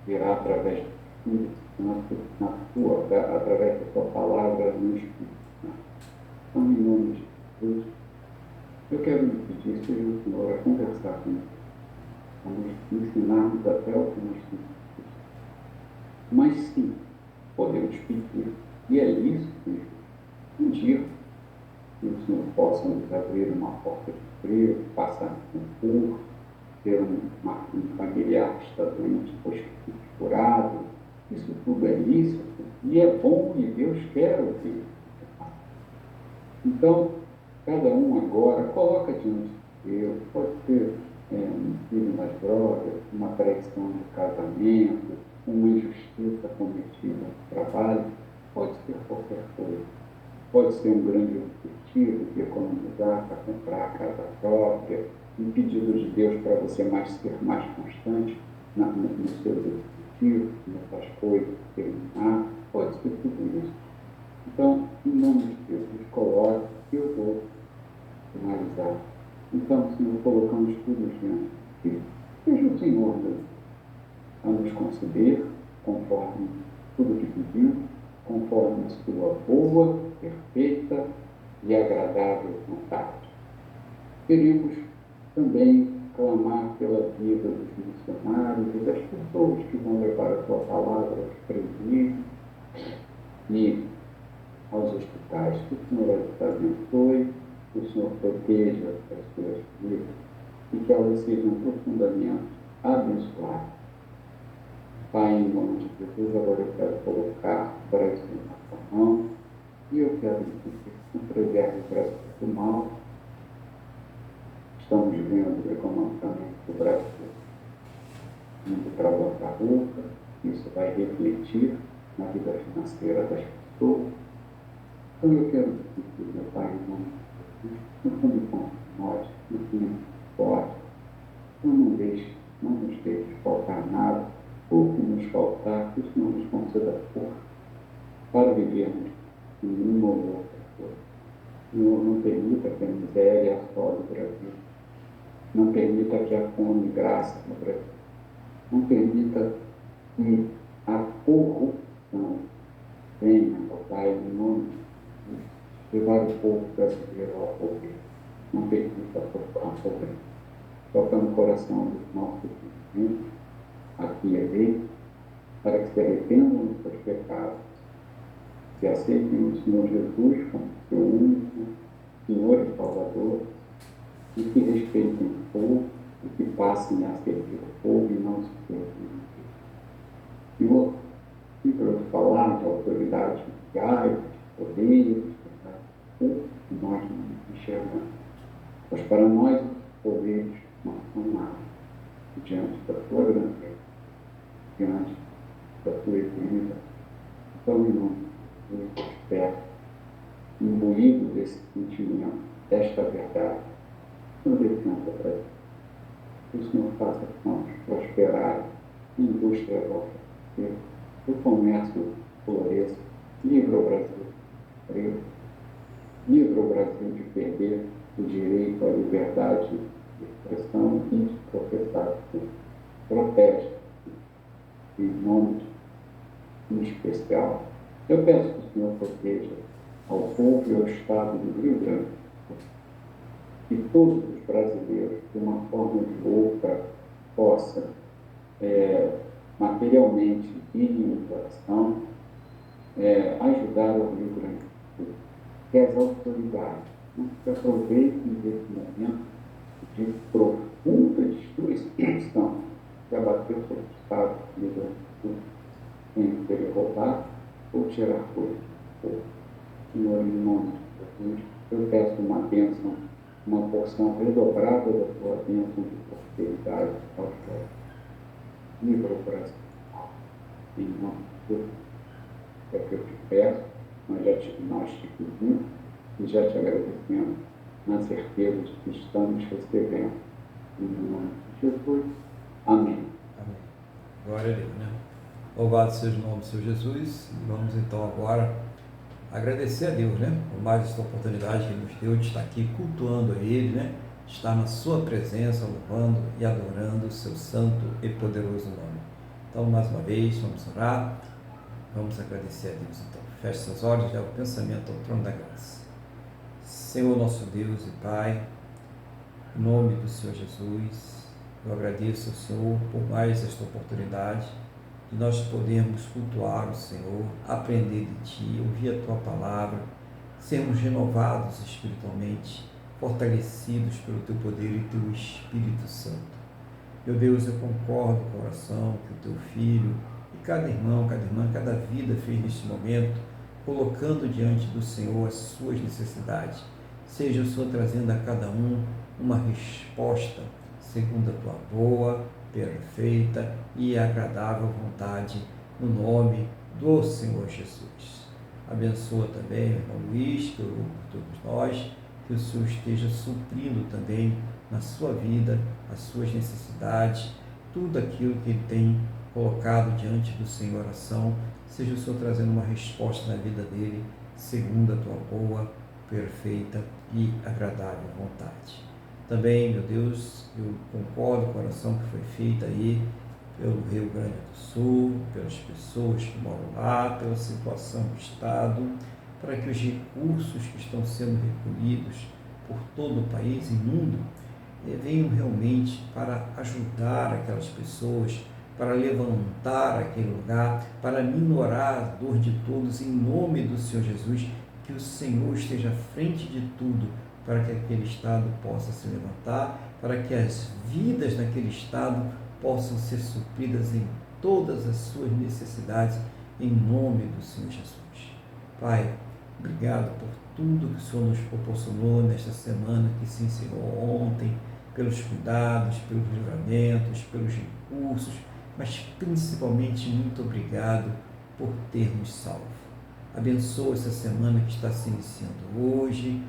virá através de através da Tua palavra no Espírito Santo. Então, em nome de Jesus, eu quero lhe pedir, seja o Senhor a conversar comigo, a nos ensinarmos até o que nós temos. Mas sim, podemos pedir, e é isso que pedir, que o Senhor possa nos abrir uma porta de emprego, passar um curso, ter um familiar que está doente, depois que fique curado. Isso tudo é lícito e é bom e Deus quer ouvir. Então, cada um agora coloca diante de Deus, pode ser um filho mais drogas, uma traição de casamento, uma injustiça cometida no trabalho, pode ser qualquer coisa. Pode ser um grande objetivo de economizar para comprar a casa própria, um pedido de Deus para você ser mais constante nos seus objetivos, nessas coisas, terminar, pode ser tudo isso. Então, em nome de Deus, nos coloque, eu vou finalizar. Então, Senhor, colocamos tudo diante de Ti. Seja o Senhor a nos conceder, conforme tudo que pedimos, conforme a Sua boa, perfeita e agradável vontade. Queremos também clamar pela vida dos missionários e das pessoas que vão levar a Tua palavra aos presídios e aos hospitais. Que o Senhor as abençoe, que o Senhor proteja as suas vidas e que elas sejam profundamente abençoadas. Pai, em nome de Jesus, agora eu quero colocar o Brasil na Tua mão e eu quero que tu preserve o Brasil do mal. Estamos vendo economicamente o Brasil indo para a bancarrota, isso vai refletir na vida financeira das pessoas. Então eu quero pedir, meu Pai, em nome de Jesus, no fundo com nós, no fundo forte, não nos deixe faltar nada, ou que nos faltar, que o Senhor nos conceda força para vivermos em uma ou outra coisa. Senhor, não permita que a miséria assole o Brasil. Não permita que a fome graça no Brasil. Não permita que a corrupção venha, ó Pai, em nome de Jesus, levar o povo brasileiro ao poder. Não permita a pobreza. Toca no coração dos nossos irmãos, aqui e ali, para que se arrependam dos seus pecados, que aceitem o Senhor Jesus como seu único Senhor e Salvador, e que respeitem o povo, e que passem a servir o povo e não se servirem. Senhor, e para falar de autoridades mundiais, de poderes, que nós não enxergamos. Mas para nós, os poderes não são nada diante da Tua grandeza, diante da Tua eternidade. Então, em nome de Jesus, eu espero, imbuído desse sentimento, desta verdade, o Senhor defenda para Deus. Que o Senhor faça que nós prosperarem, a indústria vossa, o comércio floresça, livre o Brasil, livre o Brasil de perder o direito à liberdade de expressão e de professar. Protege, em nome em especial. Eu peço que o Senhor proteja ao povo e ao Estado do Rio Grande, que todos os brasileiros, de uma forma ou de outra, possam materialmente ir em oração, ajudar o Rio Grande do Sul, que as autoridades que aproveitem desse momento de profunda destruição que abateu sobre o Estado do Rio Grande do Sul, sem querer roubar ou tirar coisas. Senhor, em nome de Jesus, eu peço uma bênção, uma porção redobrada da tua bênção de prosperidade aos jovens. Livra o Brasil. Em nome de Jesus. É o que eu te peço, nós te pedimos e já te agradecemos, na certeza de que estamos recebendo. Em nome de Jesus. Amém. Amém. Glória a Deus, né? Louvado seja o nome do Senhor Jesus. E vamos então agora agradecer a Deus, né? Por mais esta oportunidade que Ele nos deu de estar aqui cultuando a Ele, né? Estar na sua presença, louvando e adorando o seu santo e poderoso nome. Então, mais uma vez, vamos orar. Vamos agradecer a Deus. Então, feche seus olhos e leve o pensamento ao trono da graça. Senhor nosso Deus e Pai, em nome do Senhor Jesus, eu agradeço ao Senhor por mais esta oportunidade de nós podermos cultuar o Senhor, aprender de Ti, ouvir a Tua palavra, sermos renovados espiritualmente, fortalecidos pelo Teu poder e Teu Espírito Santo. Meu Deus, eu concordo com a oração que o Teu Filho e cada irmão, cada irmã, cada vida fez neste momento, colocando diante do Senhor as suas necessidades. Seja o Senhor trazendo a cada um uma resposta segundo a Tua boa, perfeita e agradável vontade, no nome do Senhor Jesus. Abençoa também o irmão Luiz, que eu oro por todos nós, que o Senhor esteja suprindo também na sua vida as suas necessidades, tudo aquilo que ele tem colocado diante do Senhor em oração, seja o Senhor trazendo uma resposta na vida dele, segundo a Tua boa, perfeita e agradável vontade. Também, meu Deus, eu concordo com a oração que foi feita aí pelo Rio Grande do Sul, pelas pessoas que moram lá, pela situação do Estado, para que os recursos que estão sendo recolhidos por todo o país e mundo venham realmente para ajudar aquelas pessoas, para levantar aquele lugar, para minorar a dor de todos, em nome do Senhor Jesus, que o Senhor esteja à frente de tudo, para que aquele Estado possa se levantar, para que as vidas naquele Estado possam ser supridas em todas as suas necessidades, em nome do Senhor Jesus. Pai, obrigado por tudo que o Senhor nos proporcionou nesta semana que se encerrou ontem, pelos cuidados, pelos livramentos, pelos recursos, mas principalmente muito obrigado por termos salvo. Abençoa essa semana que está se iniciando hoje,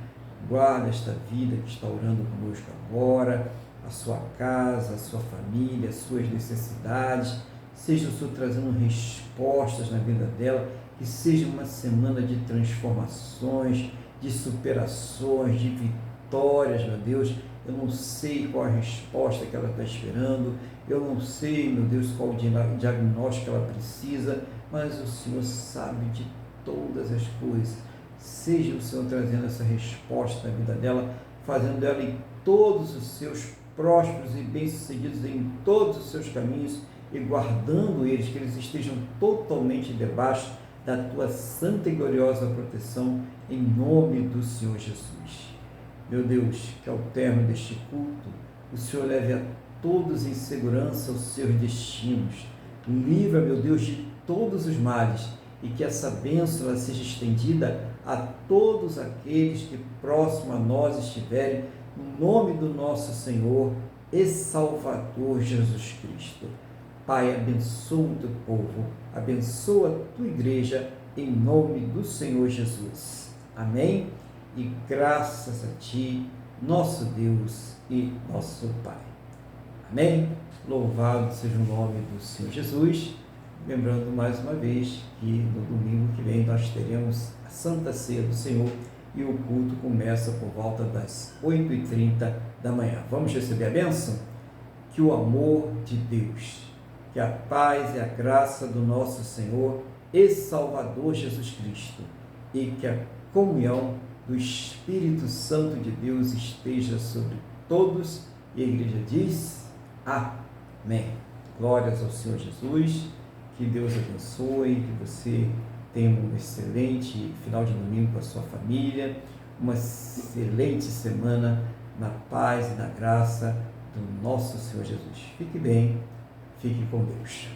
guarda esta vida que está orando conosco agora, a sua casa, a sua família, as suas necessidades, seja o Senhor trazendo respostas na vida dela, que seja uma semana de transformações, de superações, de vitórias, meu Deus. Eu não sei qual a resposta que ela está esperando, eu não sei, meu Deus, qual o diagnóstico que ela precisa, mas o Senhor sabe de todas as coisas. Seja o Senhor trazendo essa resposta na vida dela, fazendo dela em todos os seus prósperos e bem-sucedidos em todos os seus caminhos e guardando eles, que eles estejam totalmente debaixo da Tua santa e gloriosa proteção, em nome do Senhor Jesus. Meu Deus, que ao término deste culto, o Senhor leve a todos em segurança os seus destinos. Livra, meu Deus, de todos os males e que essa bênção ela seja estendida a todos aqueles que próximo a nós estiverem, no nome do nosso Senhor e Salvador Jesus Cristo. Pai, abençoa o Teu povo, abençoa a Tua igreja, em nome do Senhor Jesus. Amém? E graças a Ti, nosso Deus e nosso Pai. Amém? Louvado seja o nome do Senhor Jesus. Lembrando mais uma vez que no domingo que vem nós teremos a Santa Ceia do Senhor e o culto começa por volta das 8h30 da manhã. Vamos receber a bênção? Que o amor de Deus, que a paz e a graça do nosso Senhor e Salvador Jesus Cristo e que a comunhão do Espírito Santo de Deus esteja sobre todos, e a igreja diz amém. Glórias ao Senhor Jesus, que Deus abençoe, que você tenha tenha um excelente final de domingo com a sua família, uma excelente semana na paz e na graça do nosso Senhor Jesus. Fique bem, fique com Deus.